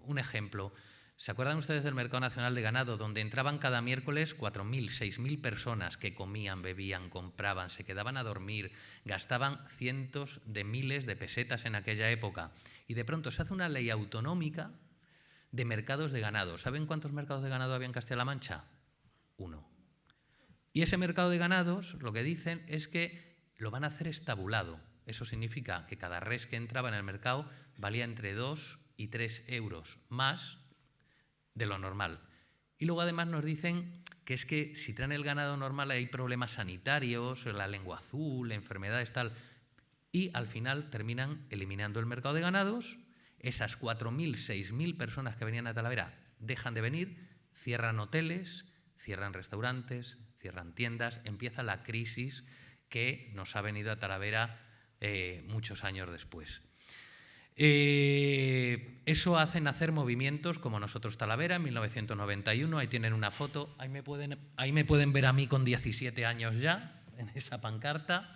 un ejemplo. ¿Se acuerdan ustedes del Mercado Nacional de Ganado, donde entraban cada miércoles 4.000, 6.000 personas que comían, bebían, compraban, se quedaban a dormir, gastaban cientos de miles de pesetas en aquella época? Y de pronto se hace una ley autonómica de mercados de ganado. ¿Saben cuántos mercados de ganado había en Castilla-La Mancha? 1. Y ese mercado de ganados, lo que dicen es que lo van a hacer estabulado. Eso significa que cada res que entraba en el mercado valía entre 2 y 3 euros más de lo normal. Y luego además nos dicen que es que si traen el ganado normal hay problemas sanitarios, la lengua azul, enfermedades tal, y al final terminan eliminando el mercado de ganados. Esas 4.000, 6.000 personas que venían a Talavera dejan de venir, cierran hoteles, cierran restaurantes, cierran tiendas, empieza la crisis que nos ha venido a Talavera muchos años después. Eso hace nacer movimientos como Nosotros Talavera en 1991, ahí tienen una foto, ahí me pueden ver a mí con 17 años ya, en esa pancarta.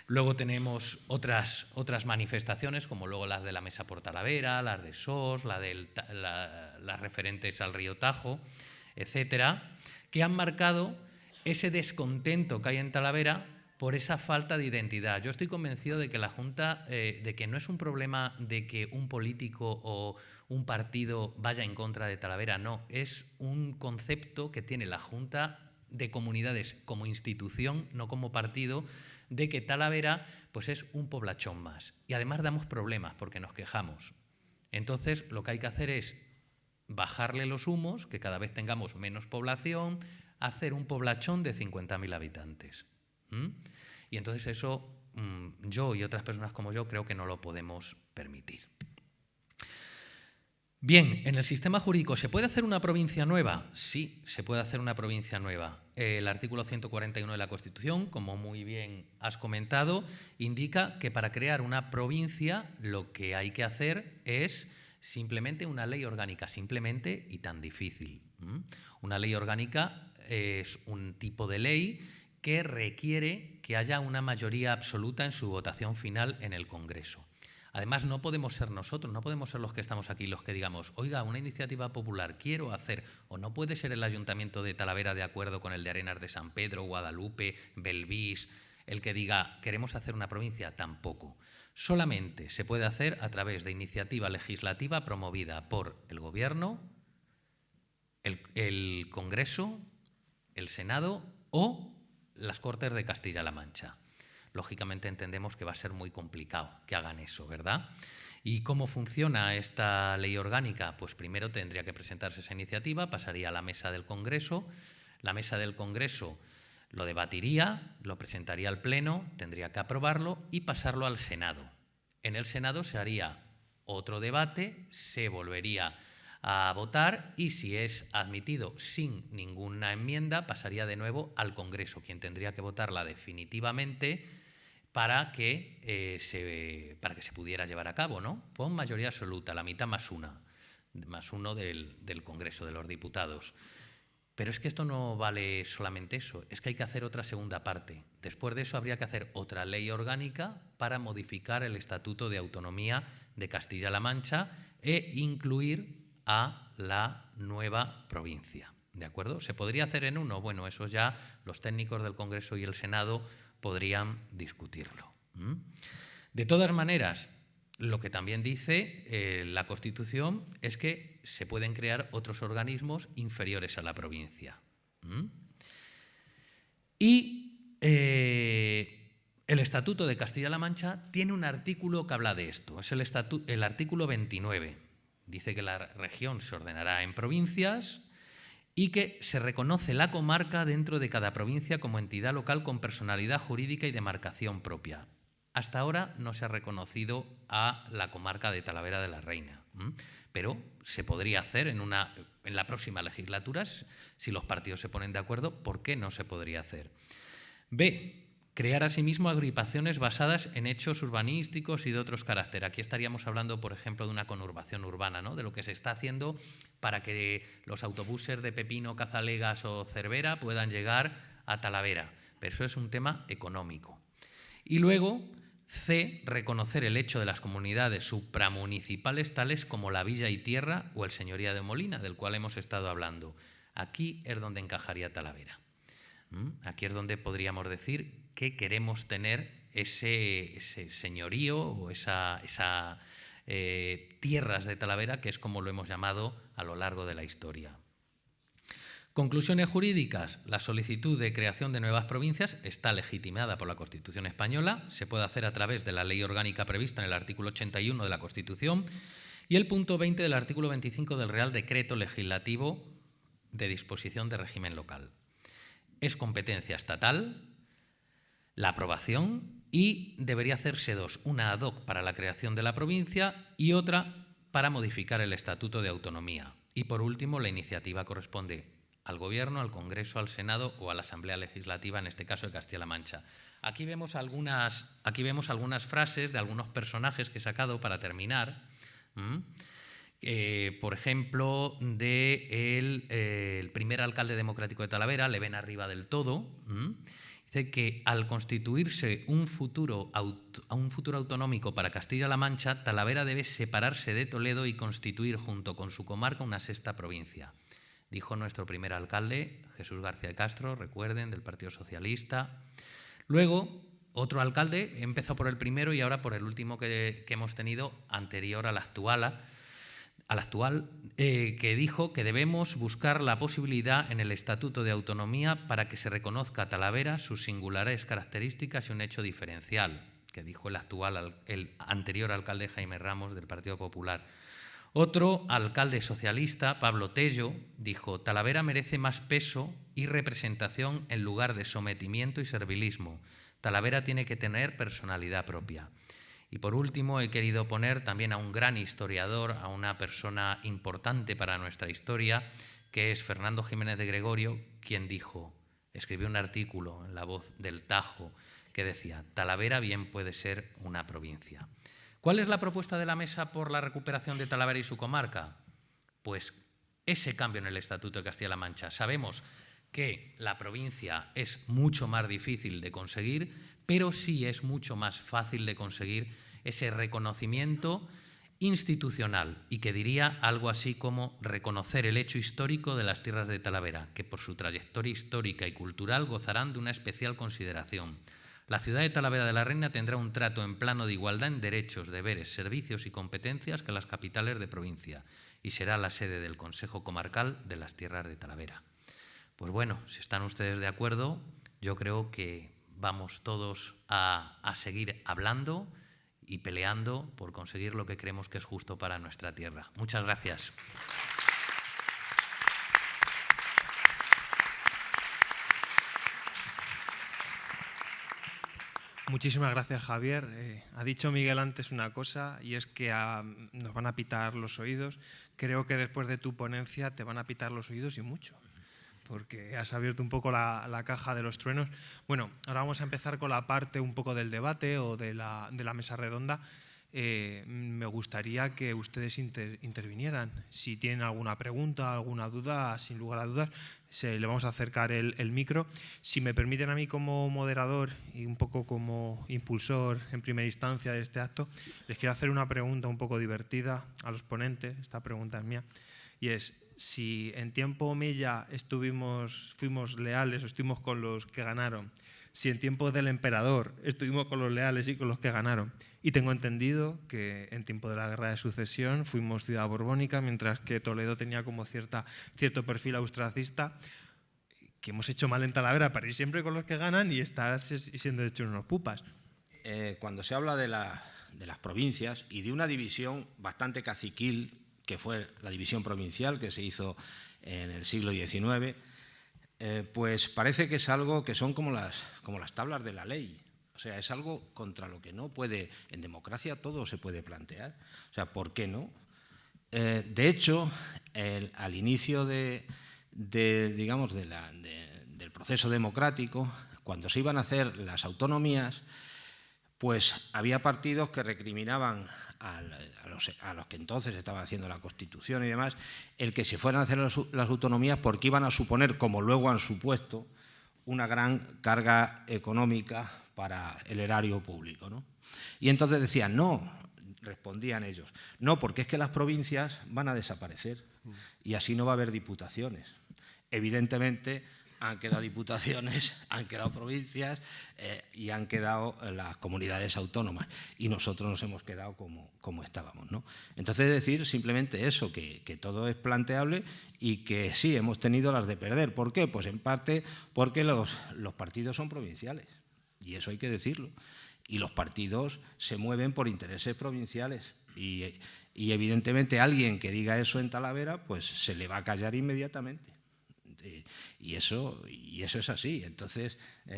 Luego tenemos otras manifestaciones, como luego las de la Mesa por Talavera, las de SOS, las referentes al río Tajo, etcétera, que han marcado ese descontento que hay en Talavera por esa falta de identidad. Yo estoy convencido de que la Junta, de que no es un problema de que un político o un partido vaya en contra de Talavera, no, es un concepto que tiene la Junta de Comunidades como institución, no como partido, de que Talavera pues es un poblachón más. Y además damos problemas porque nos quejamos. Entonces, lo que hay que hacer es bajarle los humos, que cada vez tengamos menos población, hacer un poblachón de 50.000 habitantes. Y entonces eso, yo y otras personas como yo creo que no lo podemos permitir. Bien, en el sistema jurídico, ¿se puede hacer una provincia nueva? Sí, se puede hacer una provincia nueva. El artículo 141 de la Constitución, como muy bien has comentado, indica que para crear una provincia lo que hay que hacer es simplemente una ley orgánica, simplemente y tan difícil. Una ley orgánica es un tipo de ley que requiere que haya una mayoría absoluta en su votación final en el Congreso. Además, no podemos ser nosotros, no podemos ser los que estamos aquí los que digamos, oiga, una iniciativa popular quiero hacer, o no puede ser el Ayuntamiento de Talavera de acuerdo con el de Arenas de San Pedro, Guadalupe, Belvís, el que diga queremos hacer una provincia, tampoco. Solamente se puede hacer a través de iniciativa legislativa promovida por el Gobierno, el Congreso, el Senado o las Cortes de Castilla-La Mancha. Lógicamente entendemos que va a ser muy complicado que hagan eso, ¿verdad? ¿Y cómo funciona esta ley orgánica? Pues primero tendría que presentarse esa iniciativa, pasaría a la mesa del Congreso. La mesa del Congreso lo debatiría, lo presentaría al Pleno, tendría que aprobarlo y pasarlo al Senado. En el Senado se haría otro debate, se volvería a votar y si es admitido sin ninguna enmienda pasaría de nuevo al Congreso, quien tendría que votarla definitivamente para que se pudiera llevar a cabo, ¿no? Con mayoría absoluta, la mitad más uno del Congreso de los Diputados. Pero es que esto no vale solamente eso, es que hay que hacer otra segunda parte. Después de eso habría que hacer otra ley orgánica para modificar el Estatuto de Autonomía de Castilla-La Mancha e incluir a la nueva provincia, ¿de acuerdo? ¿Se podría hacer en uno? Bueno, eso ya los técnicos del Congreso y el Senado podrían discutirlo. De todas maneras, lo que también dice la Constitución es que se pueden crear otros organismos inferiores a la provincia. Y el Estatuto de Castilla-La Mancha tiene un artículo que habla de esto, es el artículo 29. Dice que la región se ordenará en provincias y que se reconoce la comarca dentro de cada provincia como entidad local con personalidad jurídica y demarcación propia. Hasta ahora no se ha reconocido a la comarca de Talavera de la Reina, pero se podría hacer en la próxima legislatura, si los partidos se ponen de acuerdo. ¿Por qué no se podría hacer? B. Crear asimismo agrupaciones basadas en hechos urbanísticos y de otros caracteres. Aquí estaríamos hablando, por ejemplo, de una conurbación urbana, ¿no? De lo que se está haciendo para que los autobuses de Pepino, Cazalegas o Cervera puedan llegar a Talavera. Pero eso es un tema económico. Y luego, C. Reconocer el hecho de las comunidades supramunicipales tales como la Villa y Tierra o el Señoría de Molina, del cual hemos estado hablando. Aquí es donde encajaría Talavera. Aquí es donde podríamos decir que queremos tener ese señorío o esa tierras de Talavera, que es como lo hemos llamado a lo largo de la historia. Conclusiones jurídicas. La solicitud de creación de nuevas provincias está legitimada por la Constitución española, se puede hacer a través de la ley orgánica prevista en el artículo 81 de la Constitución y el punto 20 del artículo 25 del Real Decreto Legislativo de disposición de régimen local. Es competencia estatal la aprobación y debería hacerse dos, una ad hoc para la creación de la provincia y otra para modificar el Estatuto de Autonomía. Y por último, la iniciativa corresponde al Gobierno, al Congreso, al Senado o a la Asamblea Legislativa, en este caso de Castilla-La Mancha. Aquí vemos algunas frases de algunos personajes que he sacado para terminar. Por ejemplo, el primer alcalde democrático de Talavera, le ven arriba del todo. Dice que al constituirse un futuro autonómico para Castilla-La Mancha, Talavera debe separarse de Toledo y constituir junto con su comarca una sexta provincia. Dijo nuestro primer alcalde, Jesús García de Castro, recuerden, del Partido Socialista. Luego, otro alcalde, empezó por el primero y ahora por el último que hemos tenido, anterior al actual, que dijo que debemos buscar la posibilidad en el Estatuto de Autonomía para que se reconozca a Talavera sus singulares características y un hecho diferencial, que dijo el anterior alcalde Jaime Ramos del Partido Popular. Otro alcalde socialista, Pablo Tello, dijo: Talavera merece más peso y representación en lugar de sometimiento y servilismo. Talavera tiene que tener personalidad propia. Y por último, he querido poner también a un gran historiador, a una persona importante para nuestra historia, que es Fernando Jiménez de Gregorio, quien escribió un artículo en La Voz del Tajo que decía: Talavera bien puede ser una provincia. ¿Cuál es la propuesta de la Mesa por la recuperación de Talavera y su comarca? Pues ese cambio en el Estatuto de Castilla-La Mancha. Sabemos que la provincia es mucho más difícil de conseguir, pero sí es mucho más fácil de conseguir ese reconocimiento institucional y que diría algo así como reconocer el hecho histórico de las tierras de Talavera, que por su trayectoria histórica y cultural gozarán de una especial consideración. La ciudad de Talavera de la Reina tendrá un trato en plano de igualdad en derechos, deberes, servicios y competencias que las capitales de provincia y será la sede del Consejo Comarcal de las Tierras de Talavera. Pues bueno, si están ustedes de acuerdo, yo creo que vamos todos a seguir hablando y peleando por conseguir lo que creemos que es justo para nuestra tierra. Muchas gracias. Muchísimas gracias, Javier. Ha dicho Miguel antes una cosa, y es que nos van a pitar los oídos. Creo que después de tu ponencia te van a pitar los oídos y mucho, porque has abierto un poco la caja de los truenos. Bueno, ahora vamos a empezar con la parte un poco del debate o de la mesa redonda. Me gustaría que ustedes intervinieran. Si tienen alguna pregunta, alguna duda, sin lugar a dudas, le vamos a acercar el micro. Si me permiten a mí como moderador y un poco como impulsor en primera instancia de este acto, les quiero hacer una pregunta un poco divertida a los ponentes. Esta pregunta es mía y es: si en tiempo Omeya fuimos leales o estuvimos con los que ganaron, si en tiempos del emperador estuvimos con los leales y con los que ganaron, y tengo entendido que en tiempo de la Guerra de Sucesión fuimos ciudad borbónica, mientras que Toledo tenía como cierto perfil austracista, que hemos hecho mal en Talavera para ir siempre con los que ganan y estar siendo hechos unos pupas. Cuando se habla de las provincias y de una división bastante caciquil, que fue la división provincial que se hizo en el siglo XIX, pues parece que es algo que son como las tablas de la ley. O sea, es algo contra lo que no puede, en democracia todo se puede plantear. O sea, ¿por qué no? De hecho, al inicio del proceso democrático, cuando se iban a hacer las autonomías, pues había partidos que recriminaban a los que entonces estaban haciendo la Constitución y demás, el que se fueran a hacer las autonomías porque iban a suponer, como luego han supuesto, una gran carga económica para el erario público, ¿no? Y entonces decían, no, respondían ellos, no, porque es que las provincias van a desaparecer y así no va a haber diputaciones. Evidentemente han quedado diputaciones, han quedado provincias y han quedado las comunidades autónomas y nosotros nos hemos quedado como estábamos, ¿no? Entonces decir simplemente eso, que todo es planteable y que sí, hemos tenido las de perder. ¿Por qué? Pues en parte porque los partidos son provinciales y eso hay que decirlo. Y los partidos se mueven por intereses provinciales y evidentemente alguien que diga eso en Talavera pues se le va a callar inmediatamente. Y eso es así. Entonces,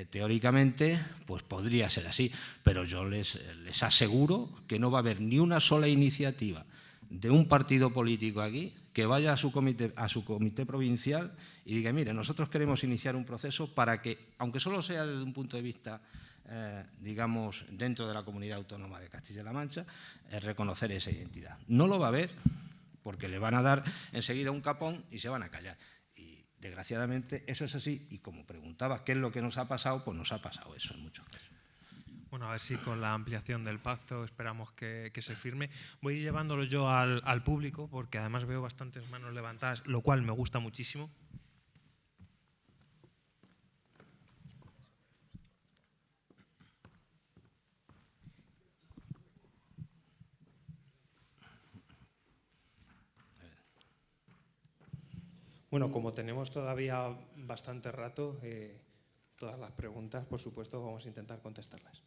teóricamente, pues podría ser así, pero yo les aseguro que no va a haber ni una sola iniciativa de un partido político aquí que vaya a su comité provincial y diga, mire, nosotros queremos iniciar un proceso para que, aunque solo sea desde un punto de vista, digamos, dentro de la comunidad autónoma de Castilla-La Mancha, reconocer esa identidad. No lo va a haber, porque le van a dar enseguida un capón y se van a callar. Desgraciadamente eso es así y como preguntabas qué es lo que nos ha pasado, pues nos ha pasado eso en muchos casos. Bueno, a ver si con la ampliación del pacto esperamos que se firme. Voy a ir llevándolo yo al público porque además veo bastantes manos levantadas, lo cual me gusta muchísimo. Bueno, como tenemos todavía bastante rato, todas las preguntas, por supuesto, vamos a intentar contestarlas.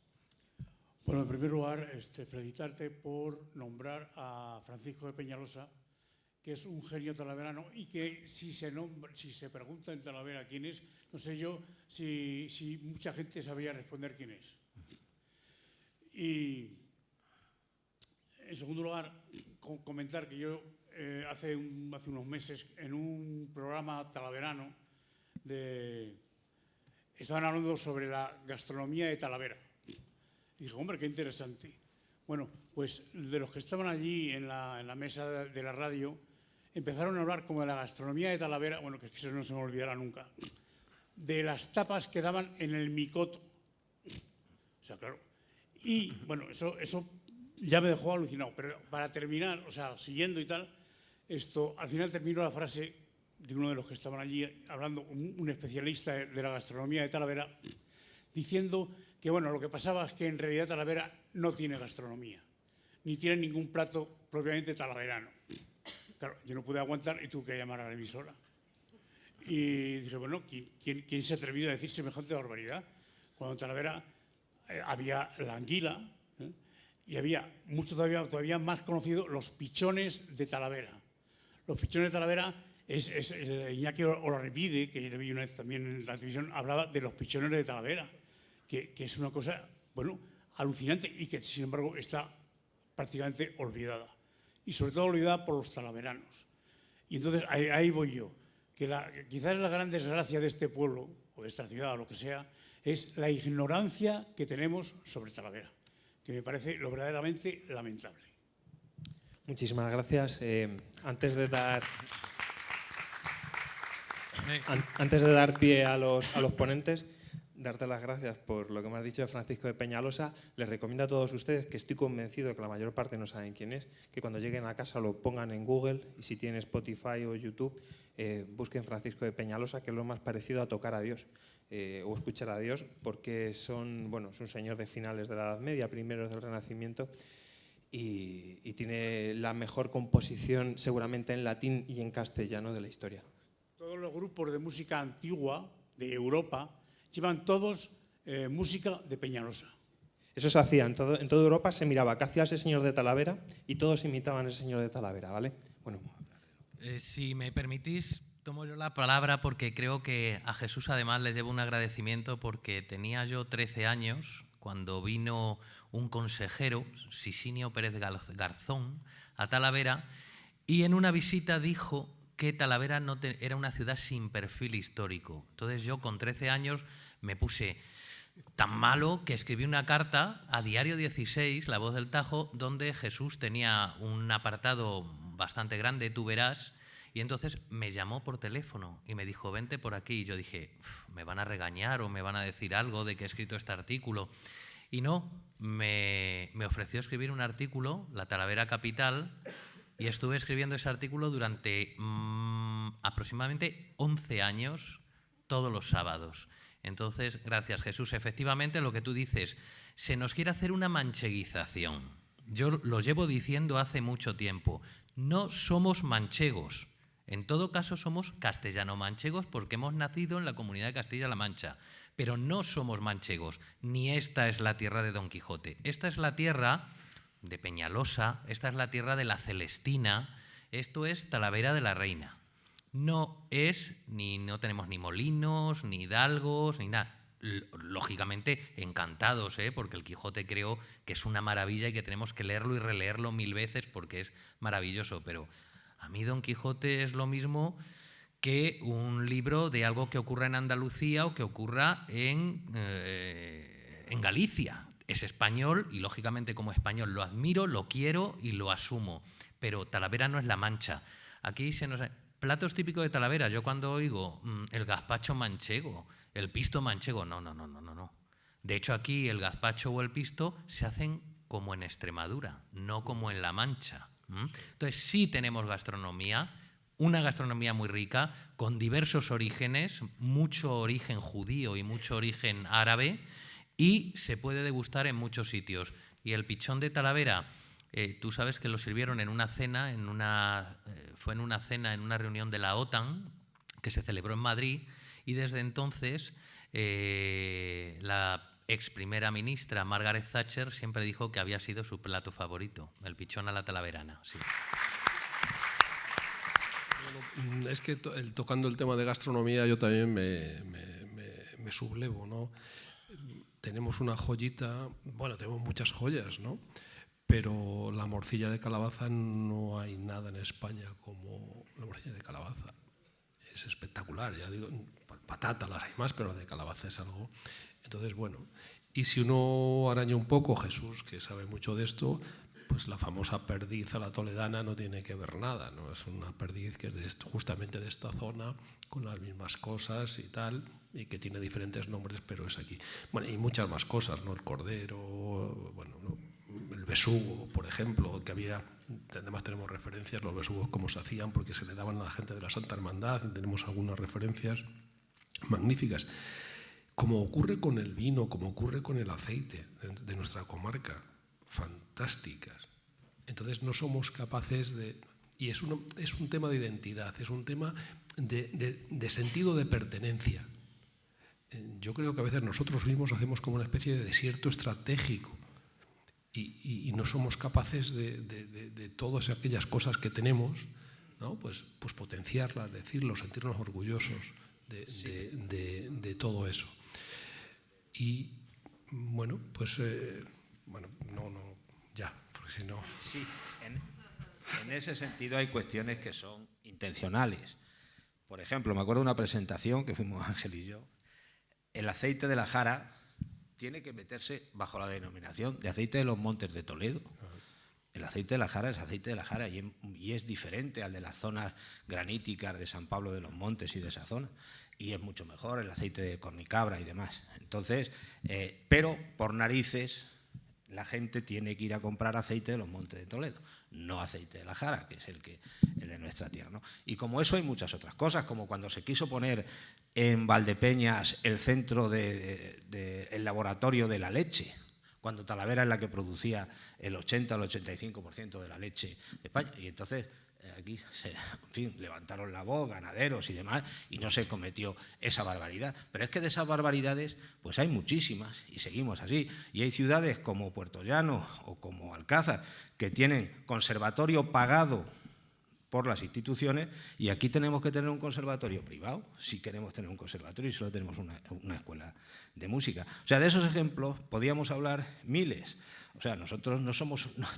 Bueno, en primer lugar, felicitarte por nombrar a Francisco de Peñalosa, que es un genio talaverano y que si se pregunta en Talavera quién es, no sé yo si mucha gente sabría responder quién es. Y en segundo lugar, comentar que yo hace unos meses en un programa talaverano estaban hablando sobre la gastronomía de Talavera. Y dije, hombre, qué interesante. Bueno, pues de los que estaban allí en la mesa de la radio, empezaron a hablar como de la gastronomía de Talavera, bueno, que eso no se me olvidará nunca, de las tapas que daban en el Micoto. O sea, claro. Y, bueno, eso ya me dejó alucinado. Pero para terminar, o sea, siguiendo y tal, al final terminó la frase de uno de los que estaban allí hablando, un especialista de la gastronomía de Talavera, diciendo que, bueno, lo que pasaba es que en realidad Talavera no tiene gastronomía, ni tiene ningún plato propiamente talaverano. Claro, yo no pude aguantar y tuve que llamar a la emisora. Y dije, bueno, ¿quién se ha atrevido a decir semejante barbaridad? Cuando en Talavera había la anguila, y había mucho todavía más conocido los pichones de Talavera. Los pichones de Talavera es Iñaki Olarribide, que yo vi una vez también en la televisión, hablaba de los pichones de Talavera, que es una cosa, bueno, alucinante y que, sin embargo, está prácticamente olvidada. Y sobre todo olvidada por los talaveranos. Y entonces ahí voy yo, que quizás la gran desgracia de este pueblo, o de esta ciudad, o lo que sea, es la ignorancia que tenemos sobre Talavera, que me parece lo verdaderamente lamentable. Muchísimas gracias. Antes de dar pie a los ponentes, darte las gracias por lo que me has dicho de Francisco de Peñalosa. Les recomiendo a todos ustedes, que estoy convencido de que la mayor parte no saben quién es, que cuando lleguen a casa lo pongan en Google y si tienen Spotify o YouTube, busquen Francisco de Peñalosa, que es lo más parecido a tocar a Dios o escuchar a Dios, porque es un señor de finales de la Edad Media, primeros del Renacimiento, y tiene la mejor composición seguramente en latín y en castellano de la historia. Todos los grupos de música antigua de Europa, llevan todos música de Peñalosa. Eso se hacía, en toda Europa se miraba qué hacía ese señor de Talavera y todos imitaban a ese señor de Talavera, ¿vale? Bueno. Si me permitís, tomo yo la palabra porque creo que a Jesús además le debo un agradecimiento porque tenía yo 13 años cuando vino un consejero, Sisinio Pérez Garzón, a Talavera y en una visita dijo que Talavera era una ciudad sin perfil histórico. Entonces yo con 13 años me puse tan malo que escribí una carta a Diario 16, La Voz del Tajo, donde Jesús tenía un apartado bastante grande, Tú verás, y entonces me llamó por teléfono y me dijo, vente por aquí. Y yo dije, me van a regañar o me van a decir algo de que he escrito este artículo. Y no, me ofreció escribir un artículo, La Talavera Capital, y estuve escribiendo ese artículo durante aproximadamente 11 años, todos los sábados. Entonces, gracias Jesús. Efectivamente, lo que tú dices, se nos quiere hacer una mancheguización. Yo lo llevo diciendo hace mucho tiempo. No somos manchegos. En todo caso, somos castellano-manchegos porque hemos nacido en la comunidad de Castilla-La Mancha. Pero no somos manchegos, ni esta es la tierra de Don Quijote. Esta es la tierra de Peñalosa, esta es la tierra de la Celestina, esto es Talavera de la Reina. No tenemos ni molinos, ni hidalgos, ni nada. Lógicamente encantados, porque el Quijote creo que es una maravilla y que tenemos que leerlo y releerlo 1000 veces porque es maravilloso, pero a mí Don Quijote es lo mismo que un libro de algo que ocurra en Andalucía o que ocurra en Galicia. Es español y lógicamente como español lo admiro, lo quiero y lo asumo, pero Talavera no es La Mancha. Aquí se nos... Platos típicos de Talavera, yo cuando oigo el gazpacho manchego, el pisto manchego, no. De hecho aquí el gazpacho o el pisto se hacen como en Extremadura, no como en La Mancha. Entonces sí tenemos gastronomía, una gastronomía muy rica, con diversos orígenes, mucho origen judío y mucho origen árabe, y se puede degustar en muchos sitios. Y el pichón de Talavera, tú sabes que lo sirvieron en una cena, fue en una cena, en una reunión de la OTAN, que se celebró en Madrid, y desde entonces la ex primera ministra Margaret Thatcher siempre dijo que había sido su plato favorito, el pichón a la talaverana. Sí. Bueno, es que tocando el tema de gastronomía yo también me sublevo, ¿no? Tenemos una joyita, bueno, tenemos muchas joyas, ¿no? Pero la morcilla de calabaza no hay nada en España como la morcilla de calabaza. Es espectacular, ya digo, patatas las hay más, pero la de calabaza es algo. Entonces, bueno, y si uno araña un poco, Jesús, que sabe mucho de esto, pues la famosa perdiz a la toledana no tiene que ver nada, ¿no? Es una perdiz que es justamente de esta zona, con las mismas cosas y tal, y que tiene diferentes nombres, pero es aquí. Bueno, y muchas más cosas, ¿no? El cordero, bueno, el besugo, por ejemplo, que había, además tenemos referencias, los besugos cómo se hacían, porque se le daban a la gente de la Santa Hermandad, tenemos algunas referencias magníficas. Como ocurre con el vino, como ocurre con el aceite de nuestra comarca, fantásticas. Entonces no somos capaces de... Y es un tema de identidad, es un tema de sentido de pertenencia. Yo creo que a veces nosotros mismos hacemos como una especie de desierto estratégico y no somos capaces de todas aquellas cosas que tenemos, ¿no? Pues potenciarlas, decirlo, sentirnos orgullosos de todo eso. Y bueno, pues ya, porque si no... Sí, en ese sentido hay cuestiones que son intencionales. Por ejemplo, me acuerdo de una presentación que fuimos Ángel y yo. El aceite de la jara tiene que meterse bajo la denominación de aceite de los Montes de Toledo. El aceite de la jara es aceite de la jara y es diferente al de las zonas graníticas de San Pablo de los Montes y de esa zona. Y es mucho mejor el aceite de Cornicabra y demás. Entonces, pero por narices la gente tiene que ir a comprar aceite de los Montes de Toledo, no aceite de la jara, que es el de nuestra tierra, ¿no? Y como eso hay muchas otras cosas, como cuando se quiso poner en Valdepeñas el centro el laboratorio de la leche, cuando Talavera es la que producía el 80 o el 85% de la leche de España. Y entonces aquí en fin, levantaron la voz, ganaderos y demás, y no se cometió esa barbaridad. Pero es que de esas barbaridades pues hay muchísimas y seguimos así. Y hay ciudades como Puerto Llano o como Alcázar que tienen conservatorio pagado por las instituciones, y aquí tenemos que tener un conservatorio privado, si queremos tener un conservatorio y solo tenemos una escuela de música. O sea, de esos ejemplos podíamos hablar miles. O sea, nosotros no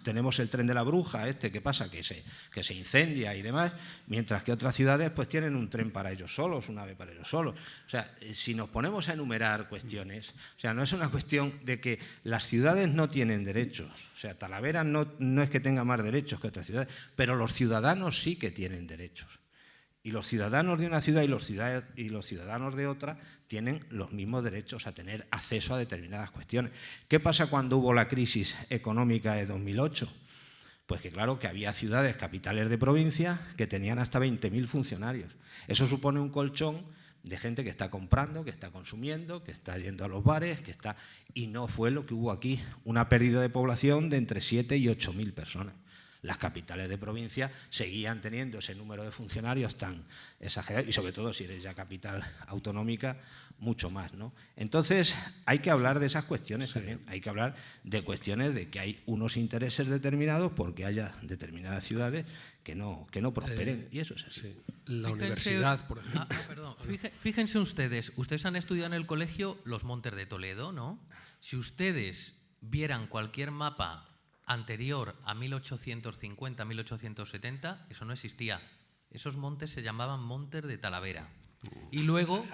tenemos el tren de la Bruja, que pasa, que se incendia y demás, mientras que otras ciudades pues tienen un tren para ellos solos, un AVE para ellos solos. O sea, si nos ponemos a enumerar cuestiones, o sea, no es una cuestión de que las ciudades no tienen derechos. O sea, Talavera no es que tenga más derechos que otras ciudades, pero los ciudadanos sí que tienen derechos. Y los ciudadanos de una ciudad y los ciudadanos de otra tienen los mismos derechos a tener acceso a determinadas cuestiones. ¿Qué pasa cuando hubo la crisis económica de 2008? Pues que claro, que había ciudades, capitales de provincia, que tenían hasta 20.000 funcionarios. Eso supone un colchón de gente que está comprando, que está consumiendo, que está yendo a los bares, y no fue lo que hubo aquí, una pérdida de población de entre 7 y 8.000 personas. Las capitales de provincia seguían teniendo ese número de funcionarios tan exagerado, y sobre todo si eres ya capital autonómica, mucho más, ¿no? Entonces, hay que hablar de esas cuestiones también. Hay que hablar de cuestiones de que hay unos intereses determinados porque haya determinadas ciudades que no prosperen, y eso es así. Sí. La universidad, por ejemplo. Perdón. Fíjense ustedes han estudiado en el colegio los Montes de Toledo, ¿no? Si ustedes vieran cualquier mapa anterior a 1850, 1870, eso no existía. Esos montes se llamaban Montes de Talavera. Y luego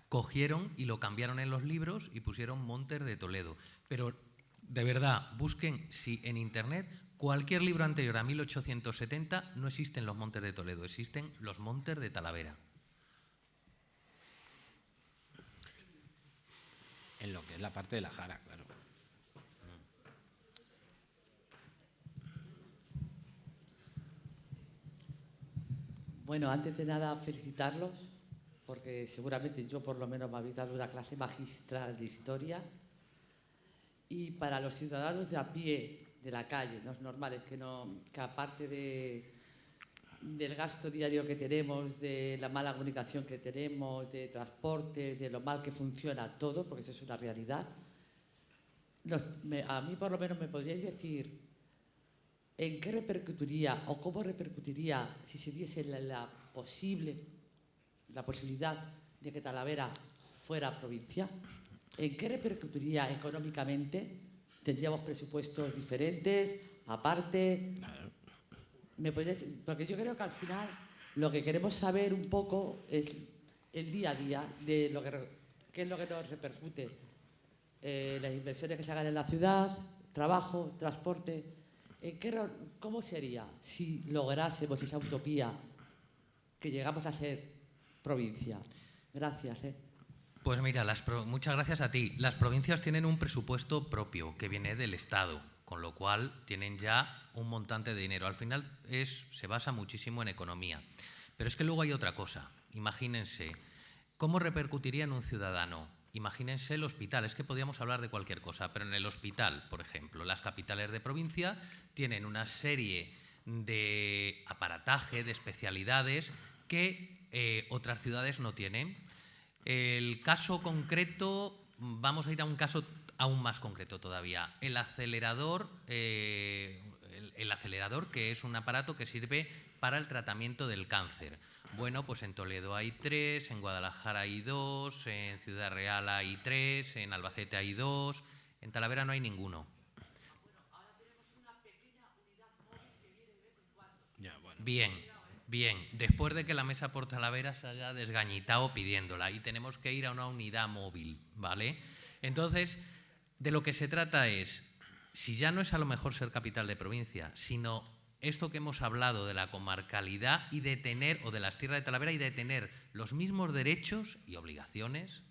cogieron y lo cambiaron en los libros y pusieron Montes de Toledo. Pero, de verdad, busquen en Internet cualquier libro anterior a 1870, no existen los Montes de Toledo, existen los Montes de Talavera. En lo que es la parte de la Jara, claro. Bueno, antes de nada, felicitarlos, porque seguramente yo por lo menos me habéis dado una clase magistral de historia. Y para los ciudadanos de a pie, de la calle, los normales, que aparte del gasto diario que tenemos, de la mala comunicación que tenemos, de transporte, de lo mal que funciona todo, porque eso es una realidad, a mí por lo menos me podríais decir ¿en qué repercutiría o cómo repercutiría si se diese la posibilidad de que Talavera fuera provincia? ¿En qué repercutiría económicamente? ¿Tendríamos presupuestos diferentes, aparte? Porque yo creo que al final lo que queremos saber un poco es el día a día de qué es lo que nos repercute. Las inversiones que se hagan en la ciudad, trabajo, transporte. ¿Cómo sería si lográsemos esa utopía que llegamos a ser provincia? Gracias. Pues mira, muchas gracias a ti. Las provincias tienen un presupuesto propio que viene del Estado, con lo cual tienen ya un montante de dinero. Al final se basa muchísimo en economía. Pero es que luego hay otra cosa. Imagínense, ¿cómo repercutiría en un ciudadano? Imagínense el hospital, es que podríamos hablar de cualquier cosa, pero en el hospital, por ejemplo, las capitales de provincia tienen una serie de aparataje, de especialidades que otras ciudades no tienen. El caso concreto, vamos a ir a un caso aún más concreto todavía. El acelerador, que es un aparato que sirve para el tratamiento del cáncer. Bueno, pues en Toledo hay 3, en Guadalajara hay 2, en Ciudad Real hay 3, en Albacete hay 2, en Talavera no hay ninguno. Ahora tenemos una pequeña unidad móvil que viene de vez en cuando. Bien. Después de que la Mesa por Talavera se haya desgañitado pidiéndola y tenemos que ir a una unidad móvil, ¿vale? Entonces, de lo que se trata es, si ya no es a lo mejor ser capital de provincia, sino esto que hemos hablado de la comarcalidad y de tener, o de las tierras de Talavera, y de tener los mismos derechos y obligaciones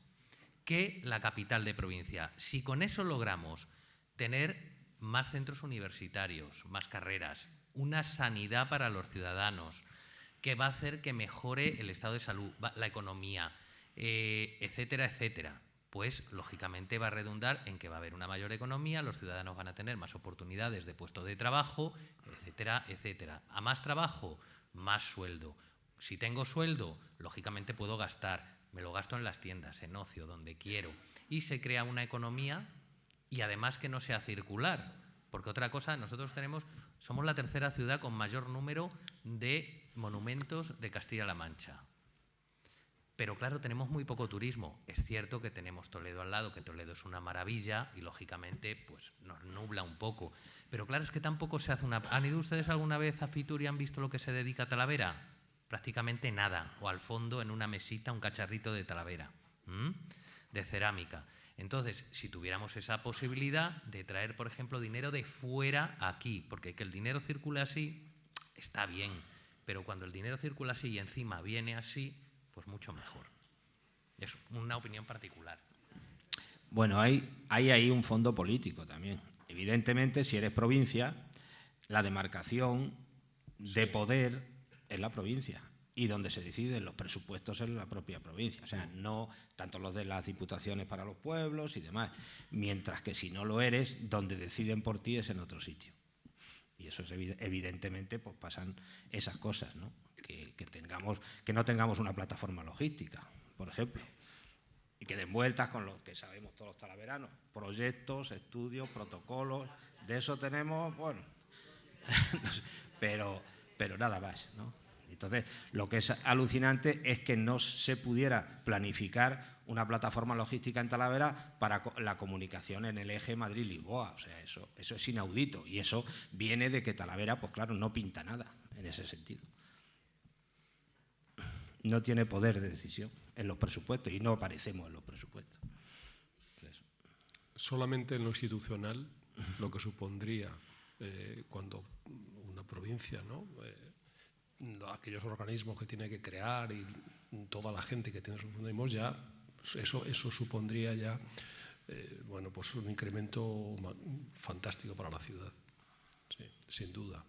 que la capital de provincia. Si con eso logramos tener más centros universitarios, más carreras, una sanidad para los ciudadanos, que va a hacer que mejore el estado de salud, la economía, etcétera, etcétera. pues lógicamente va a redundar en que va a haber una mayor economía, los ciudadanos van a tener más oportunidades de puestos de trabajo, etcétera, etcétera. A más trabajo, más sueldo. Si tengo sueldo, lógicamente puedo gastar, me lo gasto en las tiendas, en ocio, donde quiero. Y se crea una economía y además que no sea circular. Porque otra cosa, nosotros somos la tercera ciudad con mayor número de monumentos de Castilla-La Mancha. Pero claro, tenemos muy poco turismo. Es cierto que tenemos Toledo al lado, que Toledo es una maravilla y lógicamente pues, nos nubla un poco. Pero claro, es que tampoco se hace una... ¿Han ido ustedes alguna vez a Fitur y han visto lo que se dedica a Talavera? Prácticamente nada. O al fondo, en una mesita, un cacharrito de Talavera, de cerámica. Entonces, si tuviéramos esa posibilidad de traer, por ejemplo, dinero de fuera aquí, porque que el dinero circule así está bien, pero cuando el dinero circula así y encima viene así, pues mucho mejor. Es una opinión particular. Bueno, hay ahí un fondo político también. Evidentemente, si eres provincia, la demarcación de poder es la provincia y donde se deciden los presupuestos es la propia provincia. O sea, no tanto los de las diputaciones para los pueblos y demás. Mientras que si no lo eres, donde deciden por ti es en otro sitio. Y eso es evidentemente, pues pasan esas cosas, ¿no? Que no tengamos una plataforma logística, por ejemplo, y que den vueltas con lo que sabemos todos los talaveranos, proyectos, estudios, protocolos, de eso tenemos, bueno, pero nada más, ¿no? Entonces, lo que es alucinante es que no se pudiera planificar una plataforma logística en Talavera para la comunicación en el eje Madrid-Lisboa. O sea, eso es inaudito y eso viene de que Talavera, pues claro, no pinta nada en ese sentido. No tiene poder de decisión en los presupuestos y no aparecemos en los presupuestos. Solamente en lo institucional, lo que supondría cuando una provincia, ¿no? Aquellos organismos que tiene que crear y toda la gente que tiene sus organismos, ya eso supondría ya bueno, pues un incremento fantástico para la ciudad, sí, sin duda.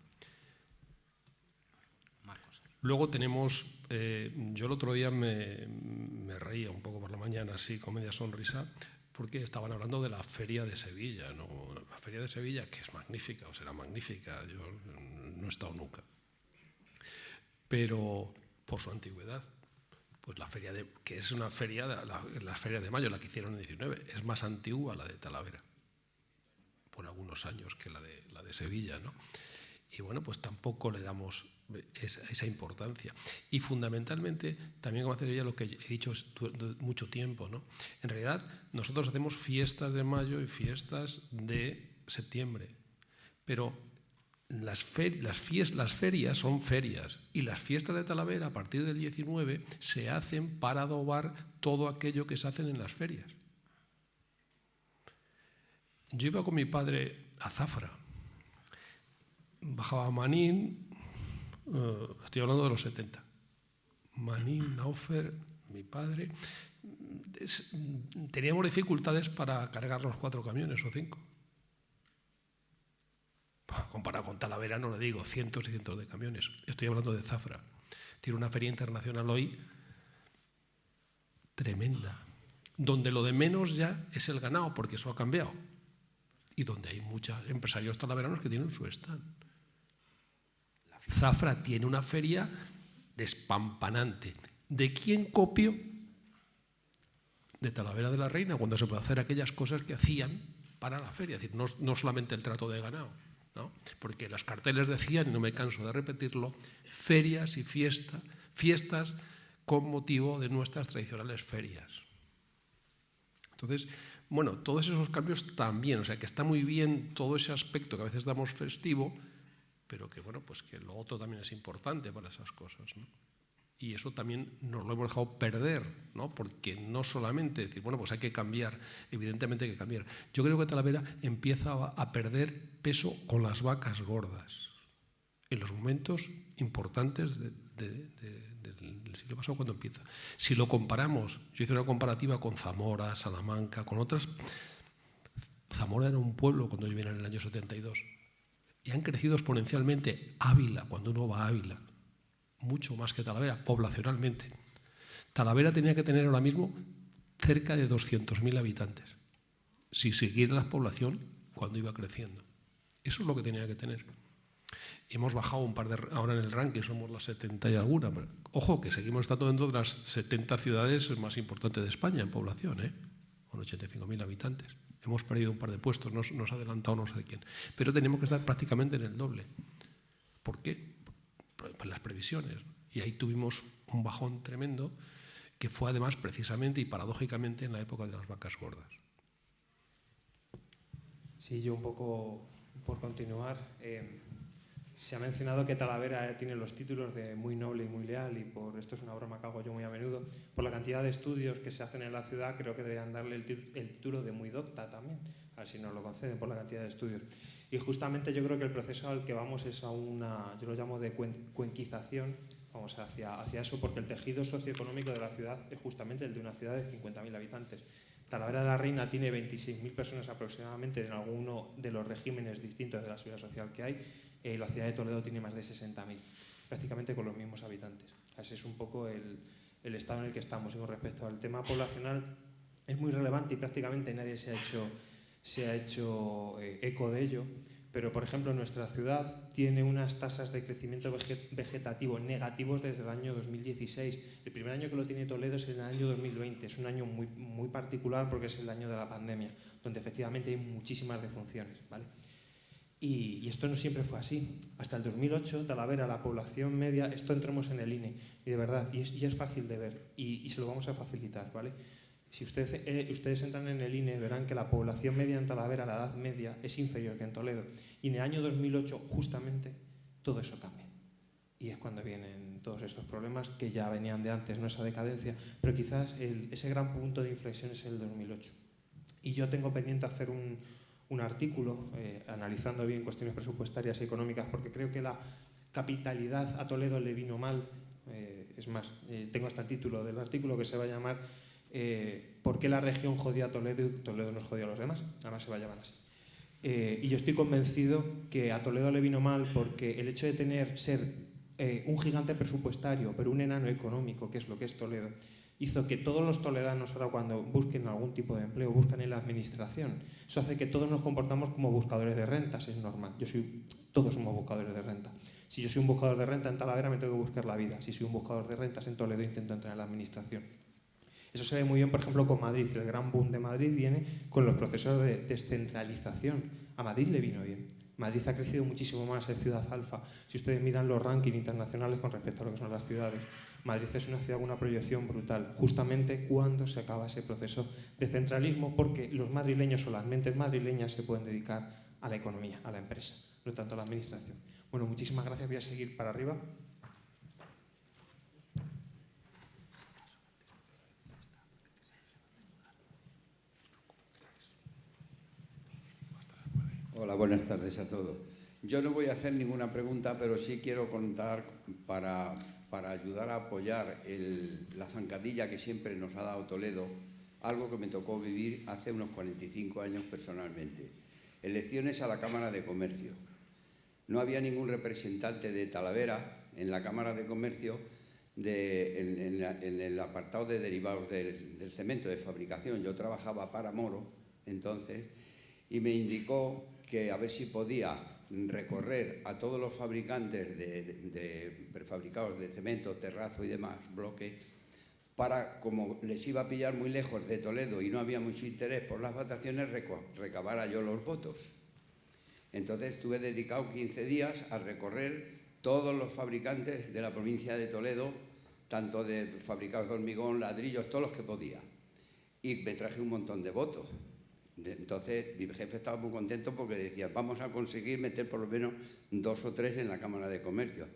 Luego tenemos, yo el otro día me reía un poco por la mañana, así, con media sonrisa, porque estaban hablando de la Feria de Sevilla, ¿no? La Feria de Sevilla, que es magnífica, o será magnífica, yo no he estado nunca. Pero por su antigüedad, pues la feria que es una feria, la Feria de Mayo, la que hicieron en el 19, es más antigua la de Talavera, por algunos años que la de Sevilla, ¿no? Y bueno, pues tampoco le damos esa importancia. Y fundamentalmente, también como hacer ya lo que he dicho mucho tiempo, ¿no? En realidad, nosotros hacemos fiestas de mayo y fiestas de septiembre, pero las ferias son ferias y las fiestas de Talavera a partir del 19 se hacen para adobar todo aquello que se hacen en las ferias. Yo iba con mi padre a Zafra, bajaba a Manín, estoy hablando de los 70, Manín, Naufer, mi padre, teníamos dificultades para cargar los 4 camiones o 5. Comparado con Talavera, no le digo, cientos y cientos de camiones. Estoy hablando de Zafra. Tiene una feria internacional hoy tremenda, donde lo de menos ya es el ganado, porque eso ha cambiado, y donde hay muchos empresarios talaveranos que tienen su stand. Zafra tiene una feria despampanante. ¿De quién copio? De Talavera de la Reina, cuando se puede hacer aquellas cosas que hacían para la feria, es decir, no solamente el trato de ganado, ¿no? Porque las carteles decían, y no me canso de repetirlo, ferias y fiestas con motivo de nuestras tradicionales ferias. Entonces, bueno, todos esos cambios también, o sea, que está muy bien todo ese aspecto que a veces damos festivo, pero que, bueno, pues que lo otro también es importante para esas cosas, ¿no? Y eso también nos lo hemos dejado perder, ¿no? Porque no solamente decir, bueno, pues hay que cambiar, evidentemente hay que cambiar. Yo creo que Talavera empieza a perder peso con las vacas gordas, en los momentos importantes del siglo pasado, cuando empieza. Si lo comparamos, yo hice una comparativa con Zamora, Salamanca, con otras. Zamora era un pueblo cuando yo vine en el año 72 y han crecido exponencialmente. Ávila, cuando uno va a Ávila, mucho más que Talavera, poblacionalmente. Talavera tenía que tener ahora mismo cerca de 200.000 habitantes, si siguiera la población cuando iba creciendo. Eso es lo que tenía que tener. Hemos bajado un par de... Ahora en el ranking somos las 70 y alguna. Pero, ojo, que seguimos estando dentro de las 70 ciudades más importantes de España en población, con 85.000 habitantes. Hemos perdido un par de puestos, nos ha adelantado no sé de quién. Pero tenemos que estar prácticamente en el doble. ¿Por qué? Por las previsiones. Y ahí tuvimos un bajón tremendo que fue además precisamente y paradójicamente en la época de las vacas gordas. Sí, yo un poco por continuar. Se ha mencionado que Talavera tiene los títulos de muy noble y muy leal, y por esto es una broma que hago yo muy a menudo. Por la cantidad de estudios que se hacen en la ciudad, creo que deberían darle el título de muy docta también, a ver si nos lo conceden por la cantidad de estudios. Y justamente yo creo que el proceso al que vamos es a una, yo lo llamo de cuenquización, vamos hacia eso, porque el tejido socioeconómico de la ciudad es justamente el de una ciudad de 50.000 habitantes. Talavera de la Reina tiene 26.000 personas aproximadamente en alguno de los regímenes distintos de la seguridad social que hay. La ciudad de Toledo tiene más de 60.000, prácticamente con los mismos habitantes. Así es un poco el estado en el que estamos. Y con respecto al tema poblacional, es muy relevante y prácticamente nadie se ha hecho eco de ello. Pero, por ejemplo, nuestra ciudad tiene unas tasas de crecimiento vegetativo negativos desde el año 2016. El primer año que lo tiene Toledo es el año 2020. Es un año muy, muy particular porque es el año de la pandemia, donde efectivamente hay muchísimas defunciones, ¿vale? Y esto no siempre fue así. Hasta el 2008, Talavera, la población media, esto entramos en el INE, y de verdad, y es fácil de ver, y se lo vamos a facilitar, ¿vale? Si ustedes entran en el INE, verán que la población media en Talavera, la edad media, es inferior que en Toledo. Y en el año 2008, justamente, todo eso cambia. Y es cuando vienen todos estos problemas que ya venían de antes, no esa decadencia, pero quizás ese gran punto de inflexión es el 2008. Y yo tengo pendiente hacer un artículo analizando bien cuestiones presupuestarias y económicas, porque creo que la capitalidad a Toledo le vino mal. Es más, tengo hasta el título del artículo, que se va a llamar ¿por qué la región jodía a Toledo y Toledo nos jodió a los demás? Además se va a llamar así. Y yo estoy convencido que a Toledo le vino mal porque el hecho de ser un gigante presupuestario, pero un enano económico, que es lo que es Toledo, hizo que todos los toledanos ahora, cuando busquen algún tipo de empleo, buscan en la administración. Eso hace que todos nos comportamos como buscadores de rentas, es normal. Todos somos buscadores de renta. Si yo soy un buscador de renta en Talavera, me tengo que buscar la vida. Si soy un buscador de rentas en Toledo, intento entrar en la administración. Eso se ve muy bien, por ejemplo, con Madrid. El gran boom de Madrid viene con los procesos de descentralización. A Madrid le vino bien. Madrid ha crecido muchísimo más, es ciudad alfa. Si ustedes miran los rankings internacionales con respecto a lo que son las ciudades, Madrid es una ciudad con una proyección brutal, justamente cuando se acaba ese proceso de centralismo, porque los madrileños o las mentes madrileñas se pueden dedicar a la economía, a la empresa, no tanto a la administración. Bueno, muchísimas gracias, voy a seguir para arriba. Hola, buenas tardes a todos. Yo no voy a hacer ninguna pregunta, pero sí quiero contar para ayudar a apoyar la zancadilla que siempre nos ha dado Toledo, algo que me tocó vivir hace unos 45 años personalmente. Elecciones a la Cámara de Comercio. No había ningún representante de Talavera en la Cámara de Comercio en el apartado de derivados del cemento de fabricación. Yo trabajaba para Moro entonces y me indicó que a ver si podía recorrer a todos los fabricantes de prefabricados de cemento, terrazo y demás, bloque, para, como les iba a pillar muy lejos de Toledo y no había mucho interés por las votaciones, recabara yo los votos. Entonces estuve dedicado 15 días a recorrer todos los fabricantes de la provincia de Toledo, tanto de fabricados de hormigón, ladrillos, todos los que podía. Y me traje un montón de votos. Entonces mi jefe estaba muy contento porque decía, vamos a conseguir meter por lo menos 2 o 3 en la Cámara de Comercio.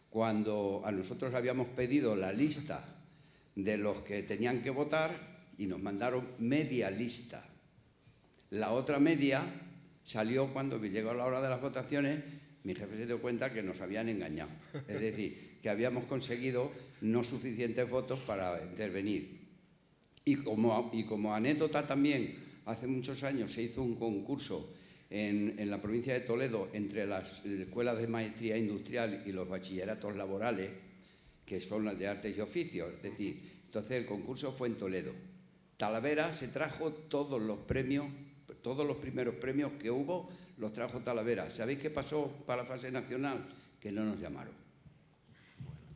Cuando a nosotros habíamos pedido la lista de los que tenían que votar y nos mandaron media lista. La otra media salió cuando llegó la hora de las votaciones, mi jefe se dio cuenta que nos habían engañado. Es decir, que habíamos conseguido no suficientes votos para intervenir. Y como anécdota también, hace muchos años se hizo un concurso en la provincia de Toledo entre las escuelas de maestría industrial y los bachilleratos laborales, que son las de artes y oficios. Es decir, entonces el concurso fue en Toledo. Talavera se trajo todos los premios, todos los primeros premios que hubo, los trajo Talavera. ¿Sabéis qué pasó para la fase nacional? Que no nos llamaron